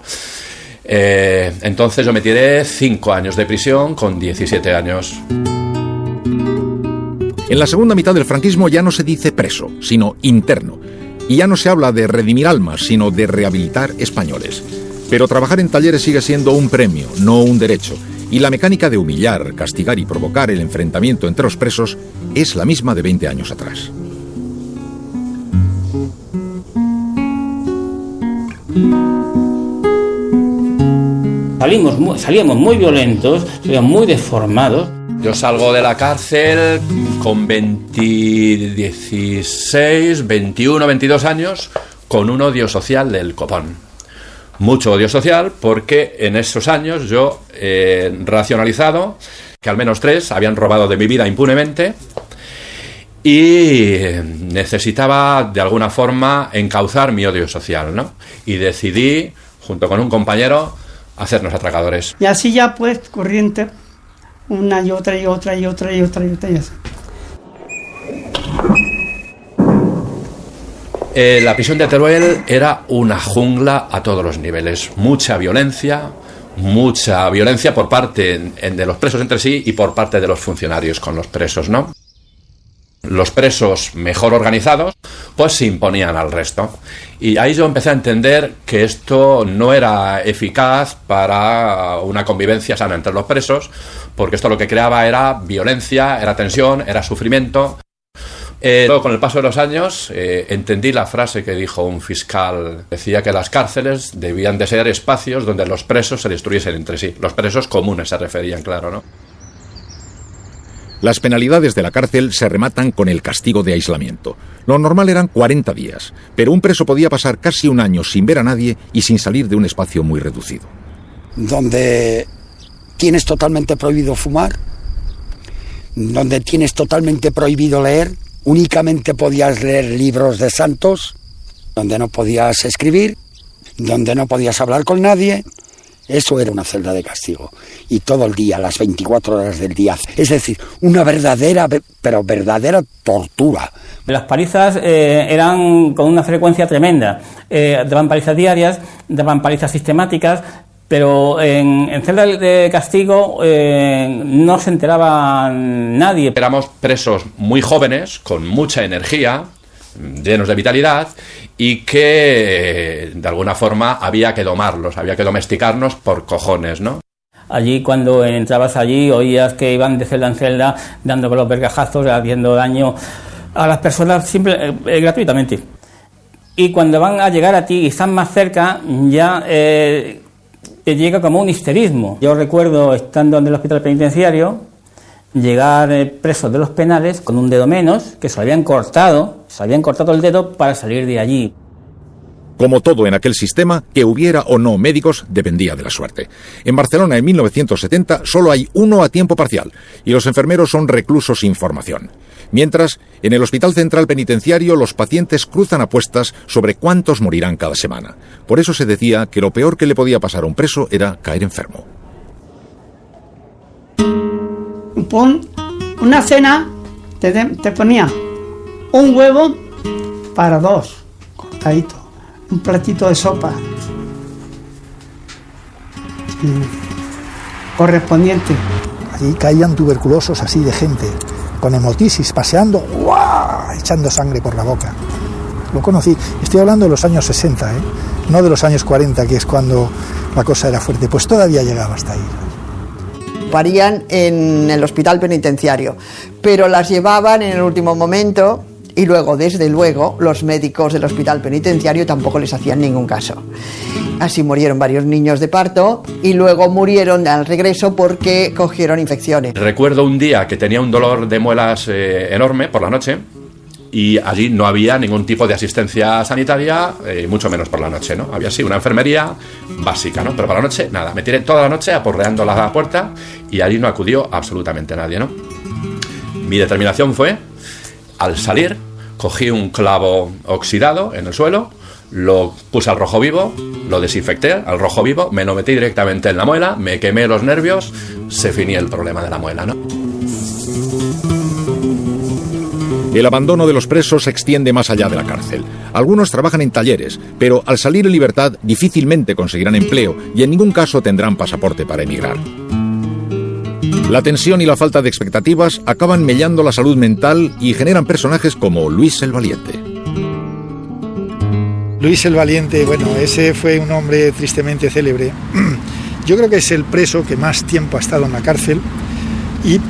Entonces yo me tiré 5 años de prisión con 17 años. En la segunda mitad del franquismo ya no se dice preso, sino interno. Y ya no se habla de redimir almas, sino de rehabilitar españoles. Pero trabajar en talleres sigue siendo un premio, no un derecho. Y la mecánica de humillar, castigar y provocar el enfrentamiento entre los presos es la misma de 20 años atrás. Salíamos muy violentos, salíamos muy deformados. Yo salgo de la cárcel con 16, 21, 22 años con un odio social del copón. Mucho odio social porque en esos años yo he racionalizado que al menos 3 habían robado de mi vida impunemente y necesitaba de alguna forma encauzar mi odio social, ¿no? Y decidí, junto con un compañero, hacernos atracadores. Y así ya pues corriente, una y otra y otra y otra y otra y otra y así. La prisión de Teruel era una jungla a todos los niveles. Mucha violencia por parte de los presos entre sí y por parte de los funcionarios con los presos, ¿no? Los presos mejor organizados pues se imponían al resto. Y ahí yo empecé a entender que esto no era eficaz para una convivencia sana entre los presos, porque esto lo que creaba era violencia, era tensión, era sufrimiento. Luego, con el paso de los años, entendí la frase que dijo un fiscal. Decía que las cárceles debían de ser espacios donde los presos se destruyesen entre sí. Los presos comunes se referían, claro, ¿no? Las penalidades de la cárcel se rematan con el castigo de aislamiento. Lo normal eran 40 días, pero un preso podía pasar casi un año sin ver a nadie y sin salir de un espacio muy reducido. Donde tienes totalmente prohibido fumar, donde tienes totalmente prohibido leer, únicamente podías leer libros de santos, donde no podías escribir, donde no podías hablar con nadie. Eso era una celda de castigo. Y todo el día, las 24 horas del día. Es decir, una verdadera, pero verdadera tortura. Las palizas eran con una frecuencia tremenda. Daban palizas diarias, daban palizas sistemáticas, pero en celdas de castigo no se enteraba nadie. Éramos presos muy jóvenes, con mucha energía, llenos de vitalidad, y que de alguna forma había que domarlos, había que domesticarnos por cojones, ¿no? Allí, cuando entrabas allí, oías que iban de celda en celda dando con los vergajazos, haciendo daño a las personas gratuitamente. Y cuando van a llegar a ti y están más cerca, ya te llega como un histerismo. Yo recuerdo, estando en el hospital penitenciario, llegar presos de los penales con un dedo menos, que se habían cortado el dedo para salir de allí. Como todo en aquel sistema, que hubiera o no médicos dependía de la suerte. En Barcelona, en 1970, solo hay uno a tiempo parcial, y los enfermeros son reclusos sin formación. Mientras, en el Hospital Central Penitenciario, los pacientes cruzan apuestas sobre cuántos morirán cada semana. Por eso se decía que lo peor que le podía pasar a un preso era caer enfermo. Una cena te ponía un huevo para dos, cortadito, un platito de sopa correspondiente. Allí caían tuberculosos así de gente, con hemotisis, paseando, ¡guau!, echando sangre por la boca. Lo conocí, estoy hablando de los años 60, no de los años 40, que es cuando la cosa era fuerte, pues todavía llegaba hasta ahí. Parían en el hospital penitenciario, pero las llevaban en el último momento y luego, desde luego, los médicos del hospital penitenciario tampoco les hacían ningún caso. Así murieron varios niños de parto y luego murieron al regreso porque cogieron infecciones. Recuerdo un día que tenía un dolor de muelas enorme por la noche y allí no había ningún tipo de asistencia sanitaria, mucho menos por la noche, ¿no? Había sí una enfermería básica, ¿no? Pero por la noche, nada. Me tiré toda la noche aporreando la puerta y allí no acudió absolutamente nadie, ¿no? Mi determinación fue, al salir, cogí un clavo oxidado en el suelo, lo puse al rojo vivo, lo desinfecté al rojo vivo, me lo metí directamente en la muela, me quemé los nervios, se finí el problema de la muela, ¿no? El abandono de los presos se extiende más allá de la cárcel. Algunos trabajan en talleres, pero al salir en libertad difícilmente conseguirán empleo y en ningún caso tendrán pasaporte para emigrar. La tensión y la falta de expectativas acaban mellando la salud mental y generan personajes como Luis el Valiente. Luis el Valiente, bueno, ese fue un hombre tristemente célebre. Yo creo que es el preso que más tiempo ha estado en la cárcel y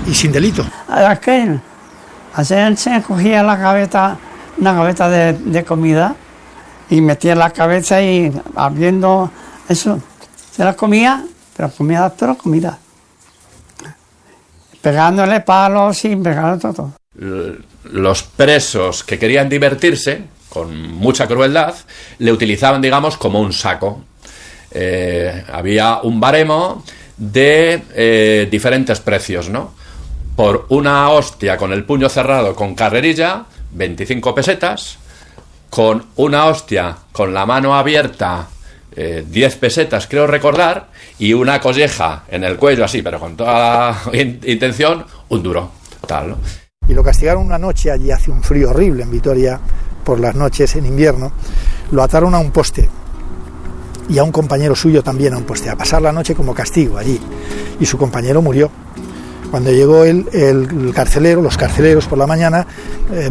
y sin delito. Aquel se cogía una gaveta de comida y metía la cabeza y abriendo eso, se la comía, pero comida. Pegándole palos y pegándole todo. Los presos que querían divertirse, con mucha crueldad, le utilizaban, digamos, como un saco. Había un baremo de diferentes precios, ¿no? Por una hostia con el puño cerrado con carrerilla, 25 pesetas. Con una hostia con la mano abierta, 10 pesetas, creo recordar. Y una colleja en el cuello, así, pero con toda la intención, un duro, tal, ¿no? Y lo castigaron una noche, allí hace un frío horrible en Vitoria, por las noches en invierno. Lo ataron a un poste y a un compañero suyo también a un poste, a pasar la noche como castigo allí. Y su compañero murió. Cuando llegó el carcelero, los carceleros por la mañana,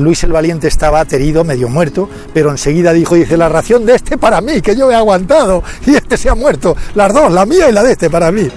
Luis el Valiente estaba aterido, medio muerto, pero enseguida dice, la ración de este para mí, que yo he aguantado, y este se ha muerto, las dos, la mía y la de este para mí.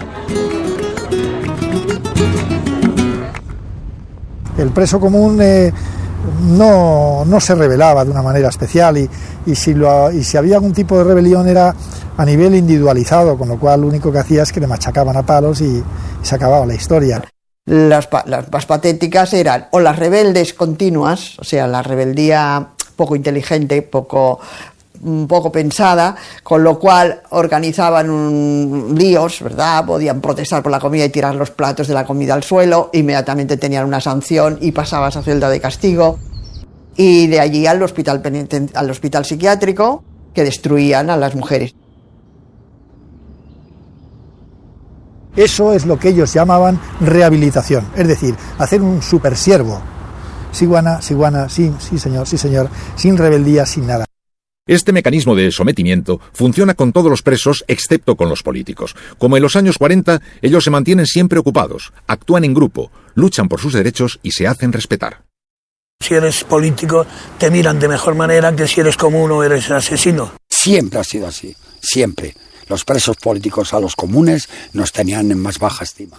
El preso común no se rebelaba de una manera especial y si había algún tipo de rebelión era a nivel individualizado, con lo cual lo único que hacía es que le machacaban a palos y se acababa la historia. Las más patéticas eran o las rebeldes continuas, o sea, la rebeldía poco inteligente, poco pensada, con lo cual organizaban líos, ¿verdad? Podían protestar por la comida y tirar los platos de la comida al suelo, inmediatamente tenían una sanción y pasabas a celda de castigo, y de allí al hospital psiquiátrico, que destruían a las mujeres. Eso es lo que ellos llamaban rehabilitación, es decir, hacer un supersiervo. Siguana, sí señor, sin rebeldía, sin nada. Este mecanismo de sometimiento funciona con todos los presos excepto con los políticos. Como en los años 40, ellos se mantienen siempre ocupados, actúan en grupo, luchan por sus derechos y se hacen respetar. Si eres político, te miran de mejor manera que si eres común o eres asesino. Siempre ha sido así, siempre. Los presos políticos a los comunes nos tenían en más baja estima.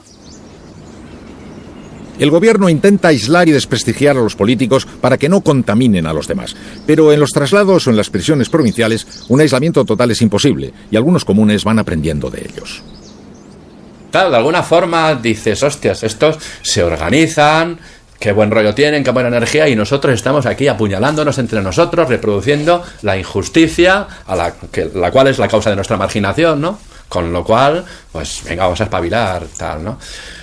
El gobierno intenta aislar y desprestigiar a los políticos para que no contaminen a los demás. Pero en los traslados o en las prisiones provinciales, un aislamiento total es imposible y algunos comunes van aprendiendo de ellos. Claro, de alguna forma dices, hostias, estos se organizan, qué buen rollo tienen, qué buena energía, y nosotros estamos aquí apuñalándonos entre nosotros, reproduciendo la injusticia, la cual es la causa de nuestra marginación, ¿no? Con lo cual, pues venga, vamos a espabilar, tal, ¿no?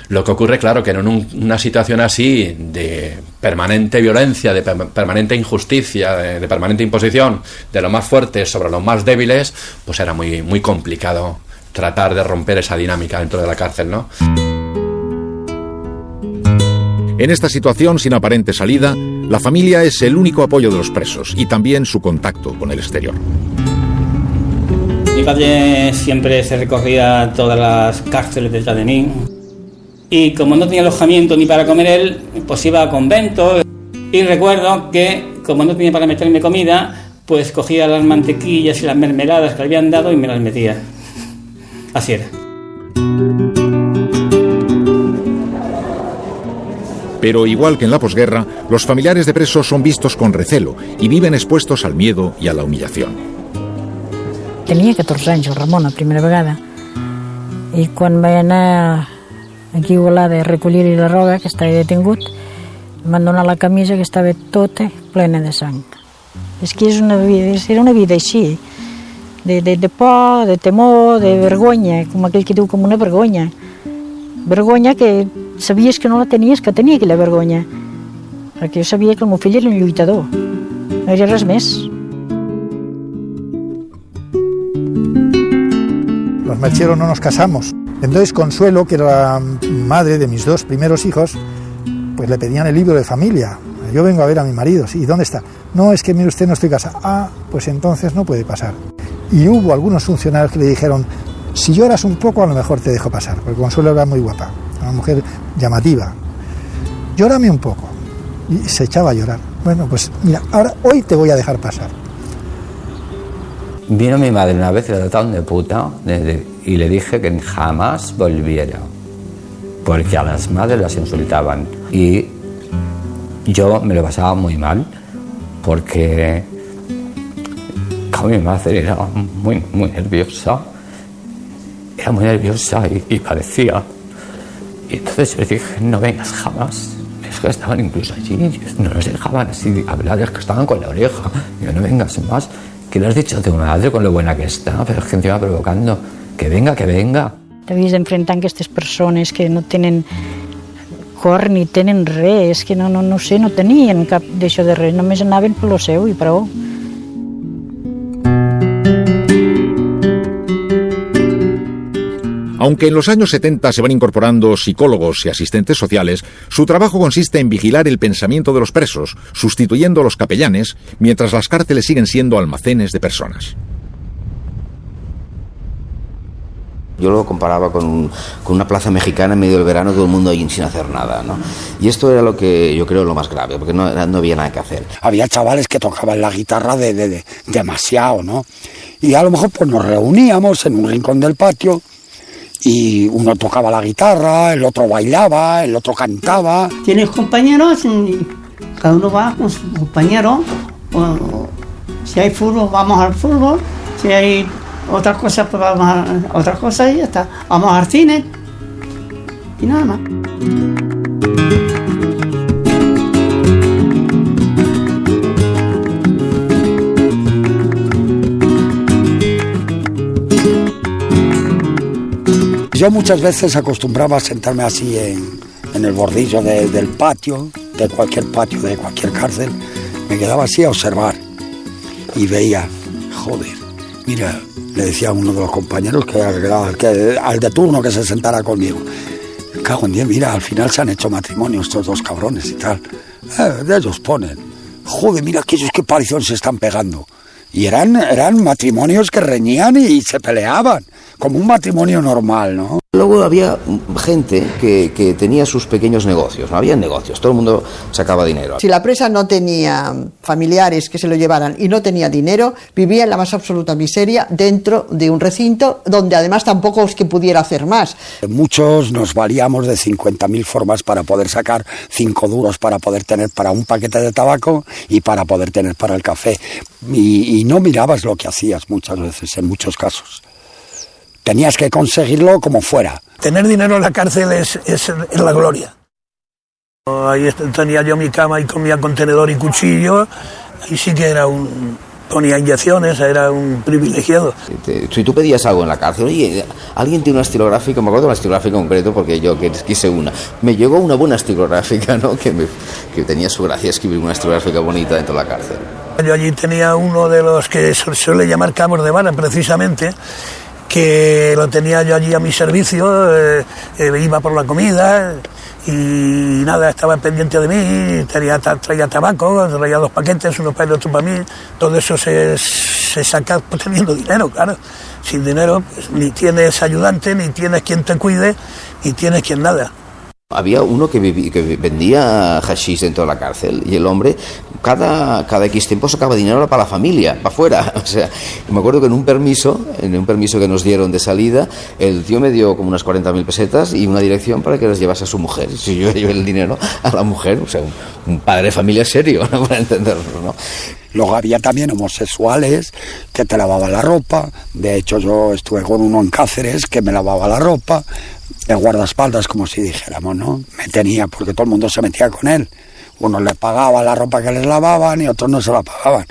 Lo que ocurre, claro, que en una situación así de permanente violencia, de permanente injusticia, de permanente imposición de los más fuertes sobre los más débiles, pues era muy, muy complicado tratar de romper esa dinámica dentro de la cárcel, ¿no? En esta situación sin aparente salida, la familia es el único apoyo de los presos y también su contacto con el exterior. Mi padre siempre se recorría todas las cárceles detrás de mí. Y como no tenía alojamiento ni para comer él, pues iba a conventos. Y recuerdo que, como no tenía para meterme comida, pues cogía las mantequillas y las mermeladas que le habían dado y me las metía. Así era. Pero igual que en la posguerra, los familiares de presos son vistos con recelo y viven expuestos al miedo y a la humillación. Tenia 14 anys, el Ramon, la primera vegada. I quan vaig anar aquí a Igualada a recollir-li la roba, que estava detingut, em van donar la camisa que estava tota plena de sang. És que era una vida així, de por, de temor, de vergonya, com aquell que diu, com una vergonya. Vergonya que sabies que no la tenies, que tenia aquella vergonya. Perquè jo sabia que el meu fill era un lluitador, no era res més. Los Melchero no nos casamos. Entonces Consuelo, que era la madre de mis dos primeros hijos, pues le pedían el libro de familia. Yo vengo a ver a mi marido. ¿Y dónde está? No, es que mire usted, no estoy casada. Ah, pues entonces no puede pasar. Y hubo algunos funcionarios que le dijeron, si lloras un poco a lo mejor te dejo pasar, porque Consuelo era muy guapa, una mujer llamativa. Llórame un poco. Y se echaba a llorar. Bueno, pues mira, ahora hoy te voy a dejar pasar. Vino mi madre una vez y la trataron de puta y le dije que jamás volviera, porque a las madres las insultaban. Y yo me lo pasaba muy mal, porque como mi madre era muy nerviosa, y padecía. Y entonces yo le dije, no vengas jamás. Es que estaban incluso allí, no nos dejaban así hablar, es que estaban con la oreja. Yo, no vengas más. ¿Qué le has dicho a tu madre con lo buena que està? Però és que encima provocando. Que venga, que venga. T'havies d'enfrontar amb aquestes persones que no tenen cor ni tenen res, que no sé, no tenien cap d'això de res, només anaven per lo seu i prou. Aunque en los años 70 se van incorporando psicólogos y asistentes sociales, su trabajo consiste en vigilar el pensamiento de los presos, sustituyendo a los capellanes, mientras las cárceles siguen siendo almacenes de personas. Yo lo comparaba con una plaza mexicana en medio del verano, todo el mundo ahí sin hacer nada, ¿no? Y esto era lo que yo creo lo más grave, porque no había nada que hacer. Había chavales que tocaban la guitarra de demasiado, ¿no? Y a lo mejor pues nos reuníamos en un rincón del patio y uno tocaba la guitarra, el otro bailaba, el otro cantaba. Tienes compañeros, cada uno va con su compañero. Si hay fútbol, vamos al fútbol. Si hay otras cosas, pues vamos a otras cosas y ya está. Vamos al cine y nada más. Yo muchas veces acostumbraba a sentarme así en el bordillo del patio, de cualquier cárcel. Me quedaba así a observar y veía, joder, mira, le decía a uno de los compañeros al de turno que se sentara conmigo, cago en 10, mira, al final se han hecho matrimonio estos dos cabrones y tal. De ellos ponen, joder, mira aquellos qué palizón se están pegando. Y eran matrimonios que reñían y se peleaban, como un matrimonio normal, ¿no? Luego había gente que tenía sus pequeños negocios, no había negocios, todo el mundo sacaba dinero. Si la presa no tenía familiares que se lo llevaran y no tenía dinero, vivía en la más absoluta miseria dentro de un recinto donde además tampoco es que pudiera hacer más. Muchos nos valíamos de 50.000 formas para poder sacar 5 duros para poder tener para un paquete de tabaco y para poder tener para el café. Y no mirabas lo que hacías muchas veces, en muchos casos. Tenías que conseguirlo como fuera. Tener dinero en la cárcel es la gloria. Ahí tenía yo mi cama y comía con tenedor y cuchillo. Ahí sí que ponía inyecciones, era un privilegiado. Si tú pedías algo en la cárcel, oye, alguien tiene una estilográfica, me acuerdo de una estilográfica concreto porque yo quise una. Me llegó una buena estilográfica, ¿no? Que tenía su gracia escribir una estilográfica bonita dentro de la cárcel. Yo allí tenía uno de los que se suele llamar cabos de vara, precisamente, que lo tenía yo allí a mi servicio, iba por la comida y nada, estaba pendiente de mí, traía tabaco, traía 2 paquetes, uno para él, otro para mí, todo eso se saca pues, teniendo dinero, claro. Sin dinero pues, ni tienes ayudante, ni tienes quien te cuide, ni tienes quien nada. Había uno que vendía hashish dentro de la cárcel y el hombre cada X tiempo sacaba dinero para la familia, para afuera. O sea, me acuerdo que en un permiso que nos dieron de salida, el tío me dio como unas 40.000 pesetas y una dirección para que las llevase a su mujer. Si yo llevé el dinero a la mujer, o sea, un padre de familia serio, ¿no? Para entenderlo, ¿no? Luego había también homosexuales que te lavaban la ropa. De hecho, yo estuve con uno en Cáceres que me lavaba la ropa. De guardaespaldas, como si dijéramos, ¿no? Me tenía, porque todo el mundo se metía con él. Unos le pagaban la ropa que les lavaban y otros no se la pagaban.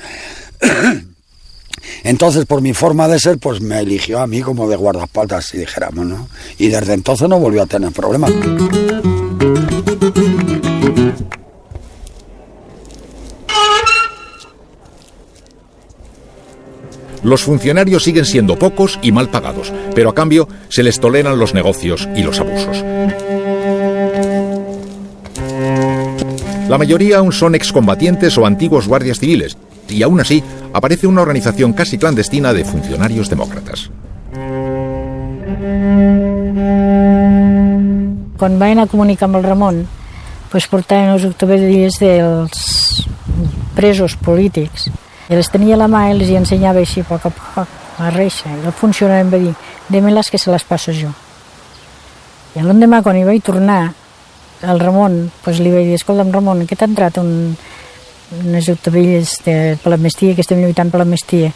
Entonces, por mi forma de ser, pues me eligió a mí como de guardaespaldas, si dijéramos, ¿no? Y desde entonces no volvió a tener problemas. Los funcionarios siguen siendo pocos y mal pagados, pero a cambio se les toleran los negocios y los abusos. La mayoría aún son excombatientes o antiguos guardias civiles, y aún así aparece una organización casi clandestina de funcionarios demòcrates. Quan vaig anar a comunicar amb el Ramon, doncs portaven els octavells dels presos polítics. I les tenia a la mà i les ensenyava així a poc la reixa. I el funcionari em va dir, déme-les que se les passo jo. I l'endemà, quan hi vaig tornar, el Ramon, doncs li vaig dir, escolta'm Ramon, que t'ha entrat unes octavells per l'amnistia, que estem lluitant per l'amnistia.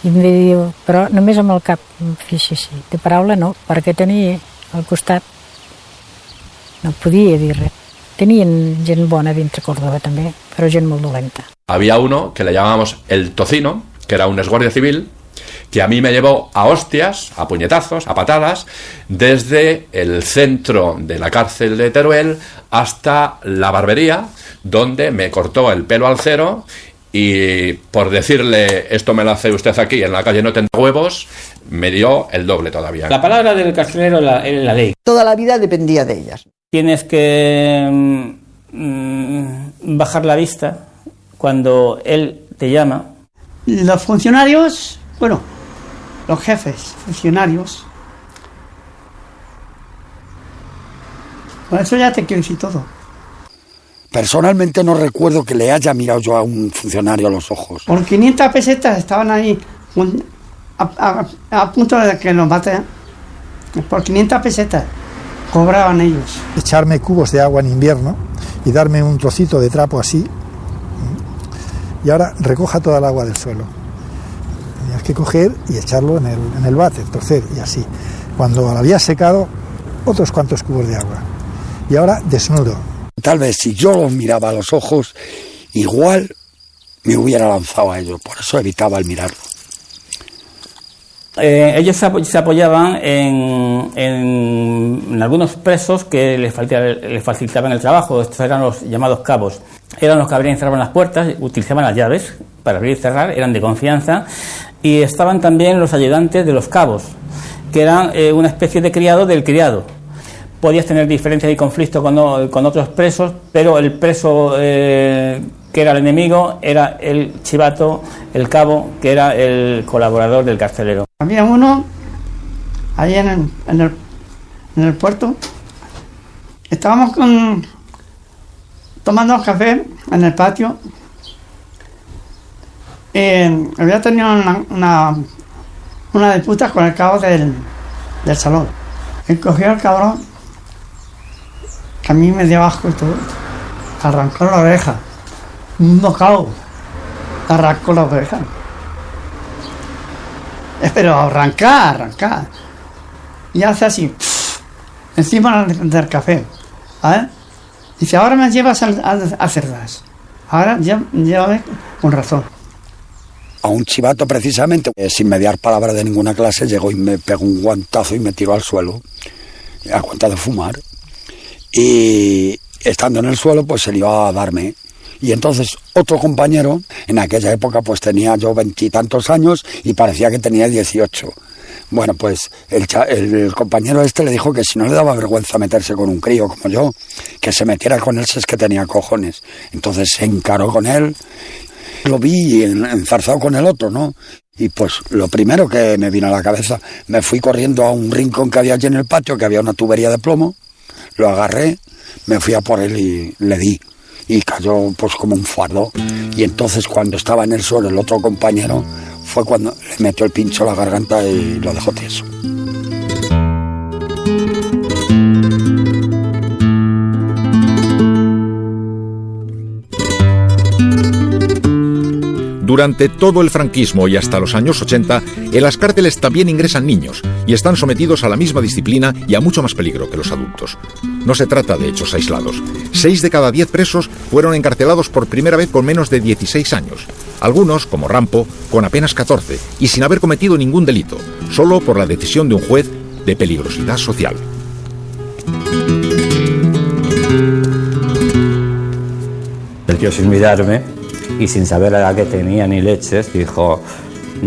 I em va dir, però només amb el cap, em feia així, de paraula no, perquè tenia al costat, no podia dir res. Tenien gent bona dintre Córdoba també, però gent molt dolenta. Había uno que le llamábamos el Tocino, que era un exguardia civil, que a mí me llevó a hostias, a puñetazos, a patadas, desde el centro de la cárcel de Teruel hasta la barbería, donde me cortó el pelo al cero y por decirle esto me lo hace usted aquí, en la calle no tendrá huevos, me dio el doble todavía. La palabra del carcelero era la ley. Toda la vida dependía de ellas. Tienes que bajar la vista cuando él te llama. Los funcionarios, bueno, los jefes funcionarios, Por eso ya te quiero decir todo. Personalmente no recuerdo que le haya mirado yo a un funcionario a los ojos. Por 500 pesetas estaban ahí a punto de que nos maten. Por 500 pesetas cobraban ellos. Echarme cubos de agua en invierno y darme un trocito de trapo así. Y ahora recoja toda el agua del suelo. Tenías que coger y echarlo en el váter, torcer y así. Cuando lo había secado, otros cuantos cubos de agua. Y ahora desnudo. Tal vez si yo los miraba a los ojos, igual me hubiera lanzado a ellos. Por eso evitaba el mirarlo. Ellos se apoyaban en algunos presos que les facilitaban el trabajo. Estos eran los llamados cabos. Eran los que abrían y cerraban las puertas, utilizaban las llaves para abrir y cerrar, eran de confianza. Y estaban también los ayudantes de los cabos, que eran una especie de criado del criado. Podías tener diferencias y conflictos con otros presos, pero el preso que era el enemigo era el chivato, el cabo, que era el colaborador del carcelero. Había uno allí en el puerto. Estábamos tomando café en el patio. Había tenido una disputa con el cabo del salón. Él cogió al cabrón, que a mí me dio asco y todo, arrancó la oreja. Un bocado, arrancó la oreja. Pero arrancar. Y hace así, encima del café. ¿Vale? Dice, ahora me llevas a Cerdas. Ahora llévame con razón. A un chivato precisamente, sin mediar palabra de ninguna clase, llegó y me pegó un guantazo y me tiró al suelo, a cuenta de fumar. Y estando en el suelo, pues se le iba a darme. Y entonces otro compañero, en aquella época pues tenía yo 20 y tantos años y parecía que tenía 18. Bueno, pues el compañero este le dijo que si no le daba vergüenza meterse con un crío como yo, que se metiera con él si es que tenía cojones. Entonces se encaró con él, lo vi enzarzado con el otro, ¿no? Y pues lo primero que me vino a la cabeza, me fui corriendo a un rincón que había allí en el patio, que había una tubería de plomo, lo agarré, me fui a por él y le di. Y cayó pues como un fardo. Y entonces cuando estaba en el suelo el otro compañero, fue cuando le metió el pincho a la garganta y lo dejó tieso. Durante todo el franquismo y hasta los años 80, en las cárceles también ingresan niños y están sometidos a la misma disciplina y a mucho más peligro que los adultos. No se trata de hechos aislados. 6 de cada 10 presos fueron encarcelados por primera vez con menos de 16 años. Algunos, como Rampo, con apenas 14 y sin haber cometido ningún delito, solo por la decisión de un juez de peligrosidad social. El tío, sin mirarme y sin saber la edad que tenía ni leches, dijo: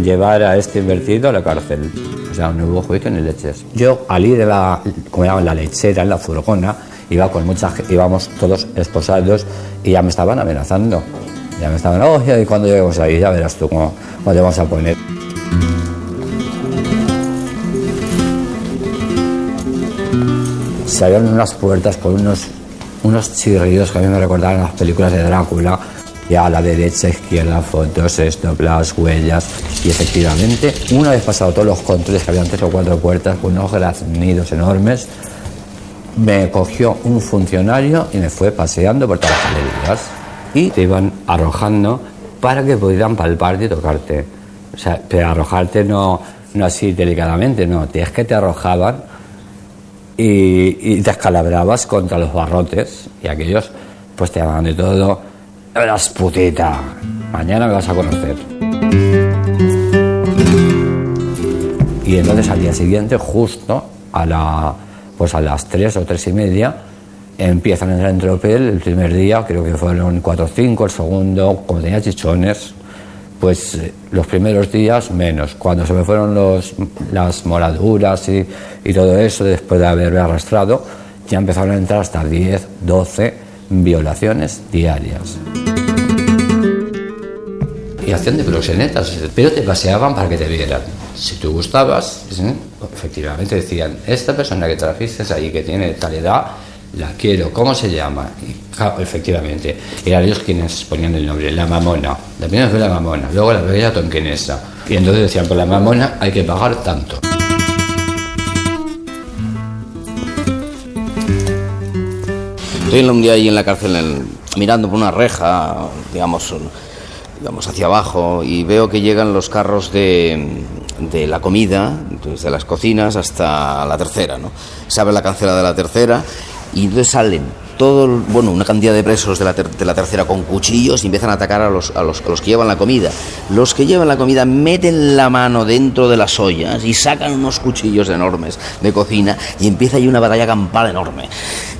llevar a este invertido a la cárcel. O sea, no hubo juicio ni leches. Yo al ir de como llaman, la lechera, en la furgona, íbamos todos esposados y ya me estaban amenazando. Ya me estaban, y cuando lleguemos ahí, ya verás tú cómo te vamos a poner. Se abrieron unas puertas con unos chirridos que a mí me recordaban las películas de Drácula. Y a la derecha, izquierda, fotos, las huellas. Y efectivamente, una vez pasado todos los controles, que habían 3 o 4 puertas con unos graznidos enormes, me cogió un funcionario y me fue paseando por todas las galerías. Y te iban arrojando para que pudieran palparte y tocarte. O sea, pero arrojarte no así delicadamente, no. Es que te arrojaban y te escalabrabas contra los barrotes. Y aquellos pues te llamaban de todo. Eras putita, mañana me vas a conocer. Y entonces al día siguiente, justo a las 3 o 3:30, empiezan a entrar en tropel. El primer día creo que fueron 4 o 5, el segundo, como tenía chichones, pues los primeros días menos. Cuando se me fueron las moraduras y todo eso, después de haberme arrastrado, ya empezaron a entrar hasta 10, 12 violaciones diarias. Y hacían de proxenetas, pero te paseaban para que te vieran. Si tú gustabas, efectivamente decían: esta persona que trajiste ahí, que tiene tal edad, la quiero, ¿cómo se llama? Y, efectivamente, eran ellos quienes ponían el nombre, la Mamona. La primera fue la Mamona, luego la Bella Tonquinesa. Y entonces decían, por la Mamona hay que pagar tanto. Estoy un día ahí en la cárcel mirando por una reja, digamos hacia abajo, y veo que llegan los carros de la comida, desde las cocinas hasta la tercera, ¿no? Se abre la cancela de la tercera y entonces salen una cantidad de presos de la tercera con cuchillos y empiezan a atacar a los que llevan la comida. Los que llevan la comida meten la mano dentro de las ollas y sacan unos cuchillos enormes de cocina y empieza ahí una batalla campal enorme.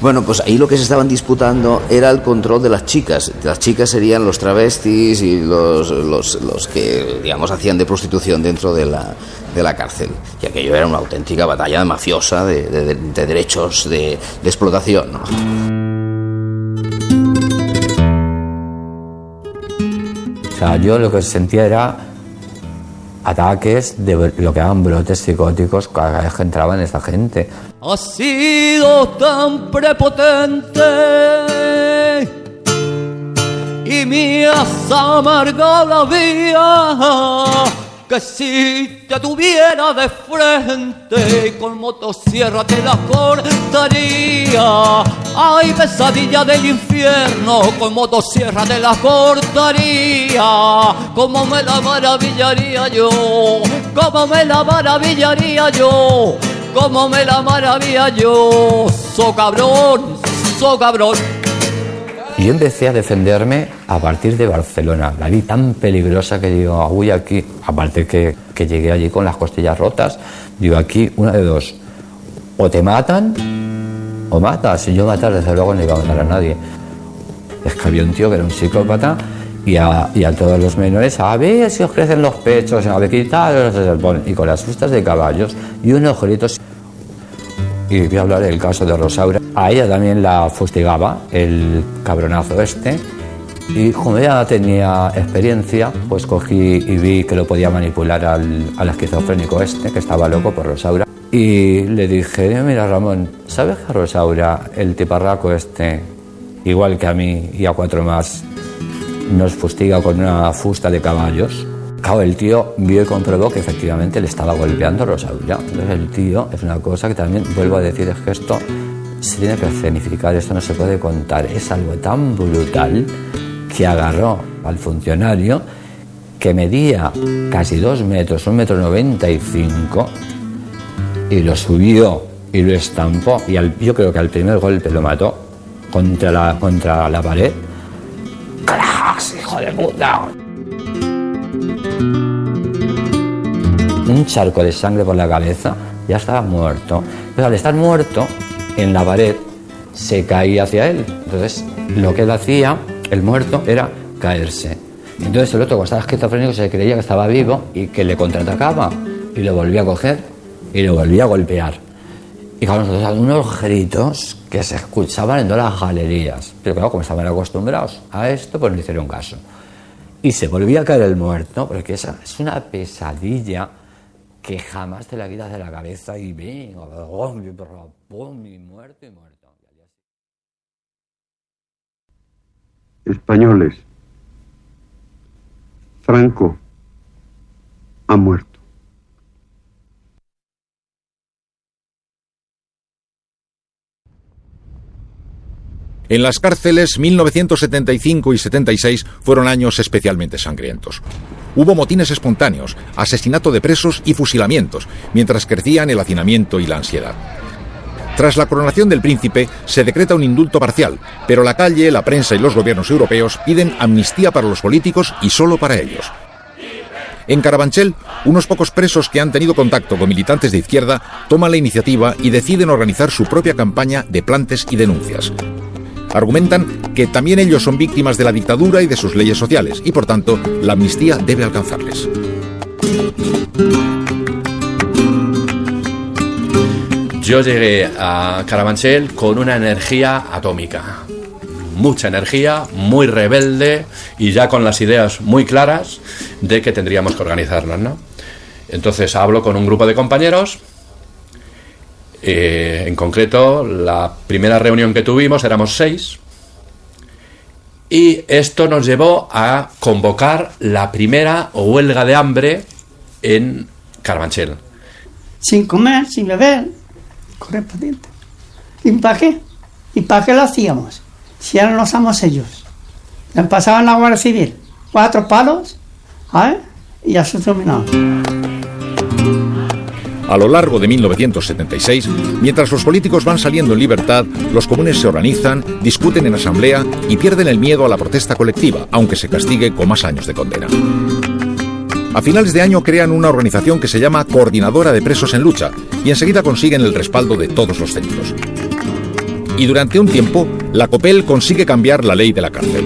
Bueno, pues ahí lo que se estaban disputando era el control de las chicas. Las chicas serían los travestis y los que, digamos, hacían de prostitución dentro de la cárcel. Y aquello era una auténtica batalla mafiosa de derechos de explotación, ¿no? O sea, yo lo que sentía era ataques de lo que eran brotes psicóticos cada vez que entraban esa gente. Ha sido tan prepotente y me has amargado la vida, que si te tuviera de frente con motosierra te la cortaría. Ay, pesadilla del infierno, con motosierra te la cortaría. Cómo me la maravillaría yo, cómo me la maravillaría yo, cómo me la maravilla yo. So cabrón, so cabrón. Y yo empecé a defenderme a partir de Barcelona. La vi tan peligrosa que digo, uy, aquí, aparte que llegué allí con las costillas rotas, digo, aquí una de dos, o te matan o matas. Y yo matar, desde luego, no iba a matar a nadie. Es que había un tío que era un psicópata y a todos los menores, a ver si os crecen los pechos, a ver qué tal, y con las fustas de caballos y unos gritos. Y voy a hablar del caso de Rosaura. A ella también la fustigaba el cabronazo este. Y como ella tenía experiencia, pues cogí y vi que lo podía manipular al esquizofrénico este, que estaba loco por Rosaura. Y le dije, mira Ramón, ¿sabes que a Rosaura, el tiparraco este, igual que a mí y a 4 más, nos fustiga con una fusta de caballos? Claro, el tío vio y comprobó que efectivamente le estaba golpeando a Rosaura. Entonces el tío, es una cosa que también, vuelvo a decir, es que esto se tiene que escenificar, esto no se puede contar. Es algo tan brutal que agarró al funcionario que medía casi 2 metros, 1,95 m, y lo subió y lo estampó. Y yo creo que al primer golpe lo mató contra la pared. ¡Carajas, hijo de puta! Un charco de sangre por la cabeza, ya estaba muerto. Pero al estar muerto, en la pared se caía hacia él. Entonces, lo que él hacía, el muerto, era caerse. Entonces el otro, cuando estaba esquizofrénico, se creía que estaba vivo y que le contraatacaba. Y lo volvía a coger y lo volvía a golpear. Y claro, nosotros había unos gritos que se escuchaban en todas las galerías. Pero claro, como estaban acostumbrados a esto, pues no hicieron caso. Y se volvía a caer el muerto, porque esa es una pesadilla que jamás te la quitas de la cabeza y venga, y muerto y muerto. Españoles, Franco ha muerto. En las cárceles, 1975 y 76 fueron años especialmente sangrientos. Hubo motines espontáneos, asesinato de presos y fusilamientos, mientras crecían el hacinamiento y la ansiedad. Tras la coronación del príncipe, se decreta un indulto parcial, pero la calle, la prensa y los gobiernos europeos piden amnistía para los políticos y solo para ellos. En Carabanchel, unos pocos presos que han tenido contacto con militantes de izquierda toman la iniciativa y deciden organizar su propia campaña de plantes y denuncias. Argumentan que también ellos son víctimas de la dictadura y de sus leyes sociales, y por tanto, la amnistía debe alcanzarles. Yo llegué a Carabanchel con una energía atómica. Mucha energía, muy rebelde y ya con las ideas muy claras de que tendríamos que organizarnos, ¿no? Entonces hablo con un grupo de compañeros En concreto, la primera reunión que tuvimos éramos 6 y esto nos llevó a convocar la primera huelga de hambre en Carabanchel. Sin comer, sin beber, correspondiente. ¿Y para qué? ¿Y para qué lo hacíamos? Si ahora no somos ellos. Han pasado en la Guardia Civil 4 palos, ¿sabes? Y ya se terminó. A lo largo de 1976, mientras los políticos van saliendo en libertad, los comunes se organizan, discuten en asamblea y pierden el miedo a la protesta colectiva, aunque se castigue con más años de condena. A finales de año crean una organización que se llama Coordinadora de Presos en Lucha y enseguida consiguen el respaldo de todos los centros. Y durante un tiempo, la COPEL consigue cambiar la ley de la cárcel.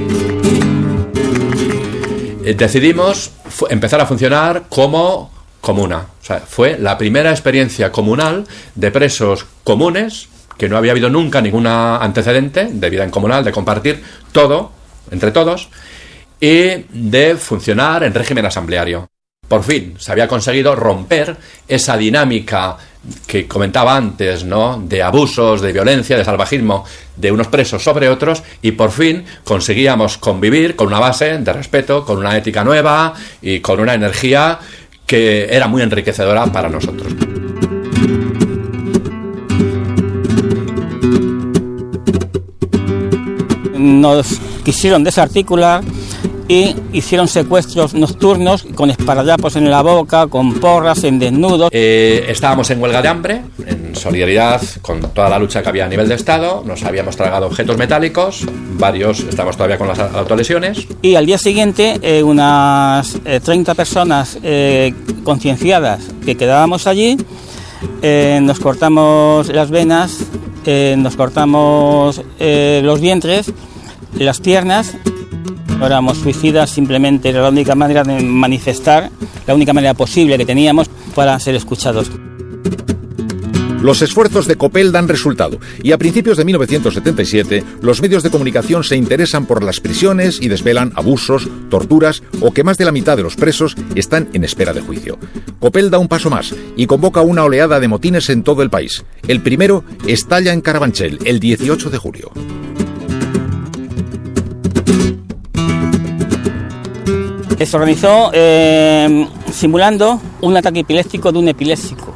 Decidimos empezar a funcionar como comuna. O sea, fue la primera experiencia comunal de presos comunes, que no había habido nunca ningún antecedente de vida en comunal, de compartir todo entre todos y de funcionar en régimen asambleario. Por fin se había conseguido romper esa dinámica que comentaba antes, ¿no?, de abusos, de violencia, de salvajismo de unos presos sobre otros, y por fin conseguíamos convivir con una base de respeto, con una ética nueva y con una energía que era muy enriquecedora para nosotros. Nos quisieron desarticular y hicieron secuestros nocturnos con esparadrapos en la boca, con porras, en desnudos. Estábamos en huelga de hambre, en solidaridad con toda la lucha que había a nivel de Estado. Nos habíamos tragado objetos metálicos, varios estamos todavía con las autolesiones. Y al día siguiente, unas 30 personas concienciadas que quedábamos allí, nos cortamos las venas, nos cortamos los vientres, las piernas. No éramos suicidas, simplemente era la única manera de manifestar, la única manera posible que teníamos para ser escuchados. Los esfuerzos de COPEL dan resultado y a principios de 1977 los medios de comunicación se interesan por las prisiones y desvelan abusos, torturas o que más de la mitad de los presos están en espera de juicio. COPEL da un paso más y convoca una oleada de motines en todo el país. El primero estalla en Carabanchel el 18 de julio. Se organizó simulando un ataque epiléptico de un epiléptico.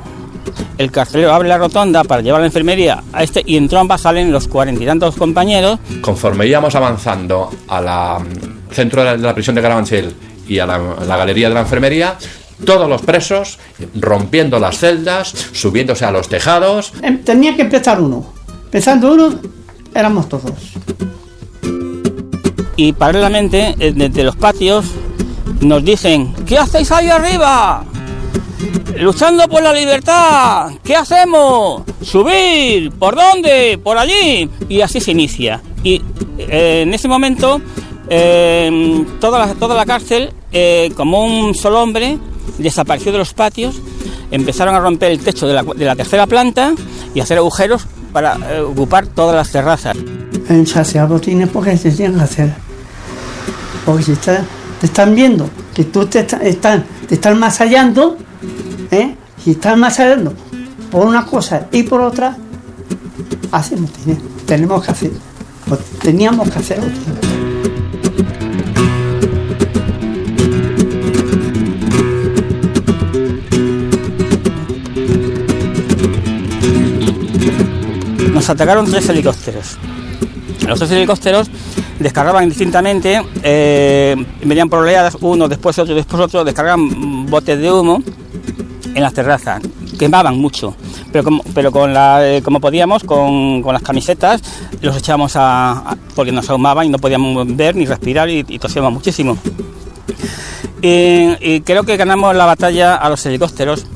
El carcelero abre la rotonda para llevar a la enfermería a y en tromba salen los 40 y tantos compañeros. Conforme íbamos avanzando al centro de la prisión de Carabanchel y a la galería de la enfermería, todos los presos rompiendo las celdas, subiéndose a los tejados. Tenía que empezar uno. Empezando uno, éramos todos. Y paralelamente, desde los patios, nos dicen: ¿qué hacéis ahí arriba? Luchando por la libertad. ¿Qué hacemos? Subir. ¿Por dónde? Por allí. Y así se inicia. Y en ese momento toda la cárcel, como un solo hombre, desapareció de los patios. Empezaron a romper el techo de la tercera planta y hacer agujeros para ocupar todas las terrazas. En saciado tienes porque se tienen que hacer. Porque si te están viendo que tú te están masallando, si están masallando por una cosa y por otra, teníamos que hacer otra. Nos atacaron 3 helicópteros. Los 3 helicópteros descargaban indistintamente, venían por oleadas, uno después otro, descargaban botes de humo en las terrazas, quemaban mucho, pero como podíamos, con las camisetas, los echábamos porque nos ahumaban y no podíamos ver ni respirar y tosíamos muchísimo. Y creo que ganamos la batalla a los helicópteros,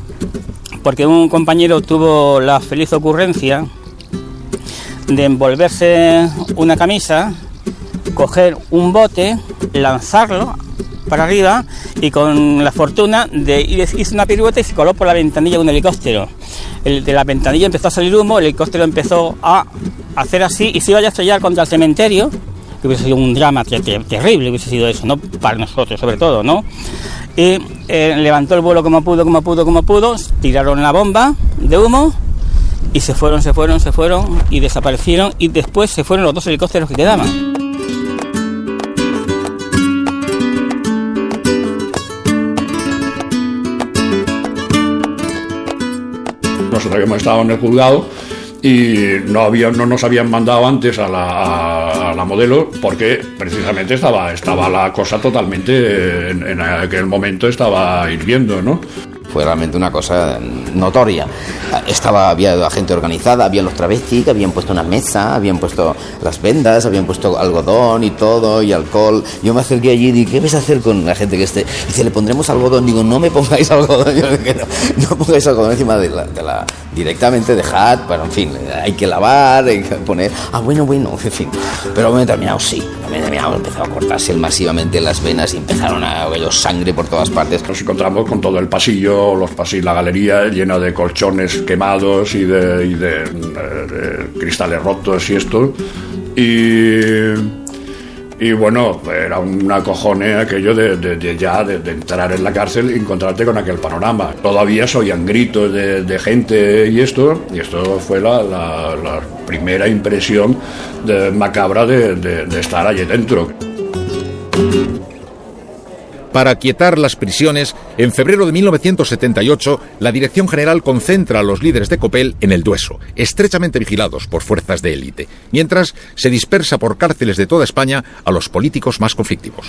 porque un compañero tuvo la feliz ocurrencia de envolverse una camisa, coger un bote, lanzarlo para arriba y con la fortuna hizo una pirueta y se coló por la ventanilla de un helicóptero. De la ventanilla empezó a salir humo, el helicóptero empezó a hacer así y se iba a estrellar contra el cementerio, que hubiese sido un drama terrible, hubiese sido eso, ¿no? Para nosotros sobre todo, ¿no? Y levantó el vuelo como pudo, tiraron la bomba de humo y se fueron y desaparecieron, y después se fueron los 2 helicópteros que quedaban. Nosotros habíamos estado en el juzgado y no nos habían mandado antes a la modelo porque precisamente estaba la cosa totalmente, en aquel momento estaba hirviendo, ¿no? Fue realmente una cosa notoria. Había gente organizada, había los travestis que habían puesto una mesa, habían puesto las vendas, habían puesto algodón y todo, y alcohol. Yo me acerqué allí y dije, ¿qué vais a hacer con la gente que esté? Dice, le pondremos algodón. Digo, no me pongáis algodón. Yo dije, no pongáis algodón encima de la directamente, dejad, bueno, en fin, hay que lavar, hay que poner, bueno, en fin. Pero me he terminado, empezó a cortarse masivamente las venas y empezaron a haber sangre por todas partes. Nos encontramos con todo el pasillo, la galería llena de colchones quemados y de cristales rotos y esto. Y bueno, era un acojone aquello de entrar en la cárcel y encontrarte con aquel panorama. Todavía se oían gritos de gente y esto fue la primera impresión macabra de estar allí dentro. Para aquietar las prisiones, en febrero de 1978, la Dirección General concentra a los líderes de Copel en el Dueso, estrechamente vigilados por fuerzas de élite, mientras se dispersa por cárceles de toda España a los políticos más conflictivos.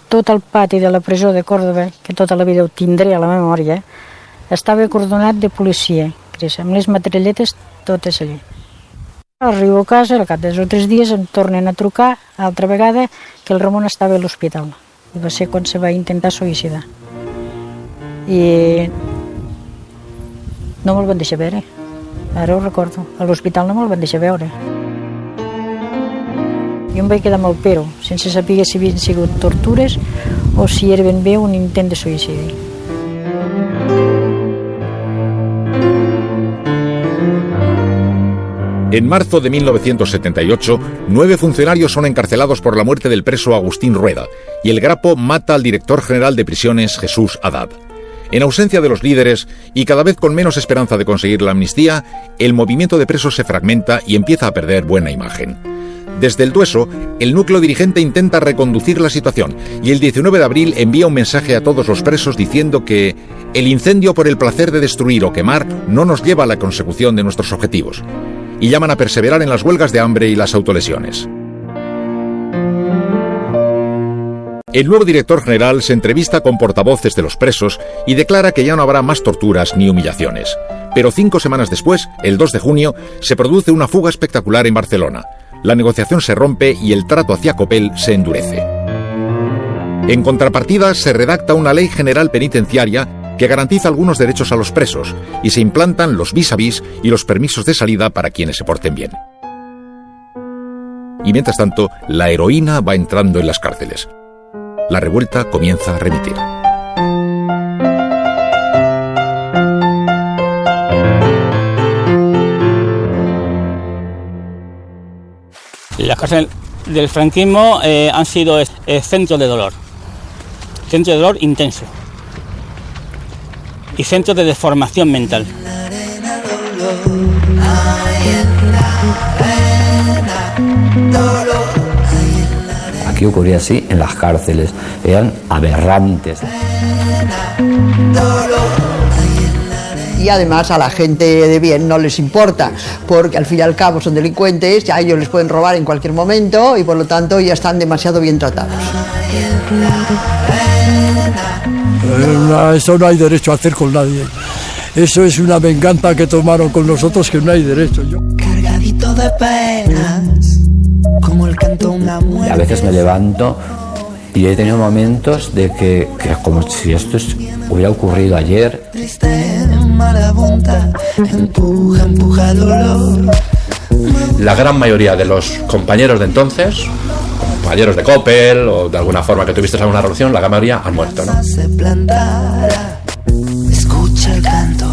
Tot el pati de la presó de Còrdova, que tota la vida ho tindré a la memòria, estava acordonat de policia, amb les metralletes totes allí. Arribo a casa, al cap de 2 o 3 dies em tornen a trucar altra vegada que el Ramon estava a l'hospital. I va ser quan se va intentar suïcidar. I no me'l van deixar veure. Ara ho recordo. A l'hospital no me'l van deixar veure. Jo em vaig quedar amb el pero, sense saber si havien sigut tortures o si era ben bé un intent de suïcidi. En marzo de 1978, 9 funcionarios son encarcelados por la muerte del preso Agustín Rueda, y el Grapo mata al director general de prisiones Jesús Haddad. En ausencia de los líderes, y cada vez con menos esperanza de conseguir la amnistía, el movimiento de presos se fragmenta y empieza a perder buena imagen. Desde el Dueso, el núcleo dirigente intenta reconducir la situación, y el 19 de abril envía un mensaje a todos los presos diciendo que el incendio por el placer de destruir o quemar no nos lleva a la consecución de nuestros objetivos, y llaman a perseverar en las huelgas de hambre y las autolesiones. El nuevo director general se entrevista con portavoces de los presos y declara que ya no habrá más torturas ni humillaciones. Pero 5 semanas después, el 2 de junio, se produce una fuga espectacular en Barcelona. La negociación se rompe y el trato hacia Copel se endurece. En contrapartida, se redacta una ley general penitenciaria que garantiza algunos derechos a los presos, y se implantan los vis-a-vis y los permisos de salida para quienes se porten bien. Y mientras tanto, la heroína va entrando en las cárceles. La revuelta comienza a remitir. Las cárceles del franquismo han sido centros de dolor intenso y centros de deformación mental. Aquí ocurría así en las cárceles, eran aberrantes. Y además a la gente de bien no les importa, porque al fin y al cabo son delincuentes, ya ellos les pueden robar en cualquier momento y por lo tanto ya están demasiado bien tratados. Eso no hay derecho a hacer con nadie. Eso es una venganza que tomaron con nosotros que no hay derecho. Cargadito de penas, como el canto de una muerte. A veces me levanto y he tenido momentos de que como si esto hubiera ocurrido ayer. Triste, marabunta, empuja el dolor. La gran mayoría de los compañeros de entonces, compañeros de Copel o de alguna forma que tuviste alguna relación, la gran mayoría han muerto, ¿no? Escucha el canto.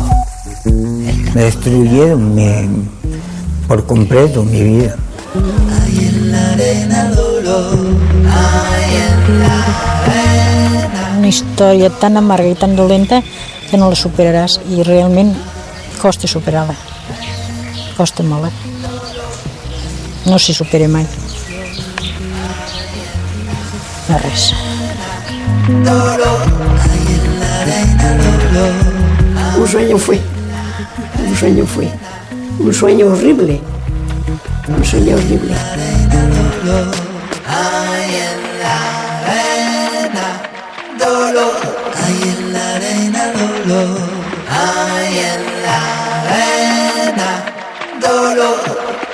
Me destruyeron por completo mi vida. Hay en la arena dolor, hay en la arena. Una història tan amarga i tan dolenta que no la superaràs, i realment costa superar-la. Costa molt, No s'hi supera mai. No res. Un sueño fue. Un sueño horrible. Un sueño horrible. Hay en la arena dolor. Hay en la arena dolor. Hay en la arena dolor.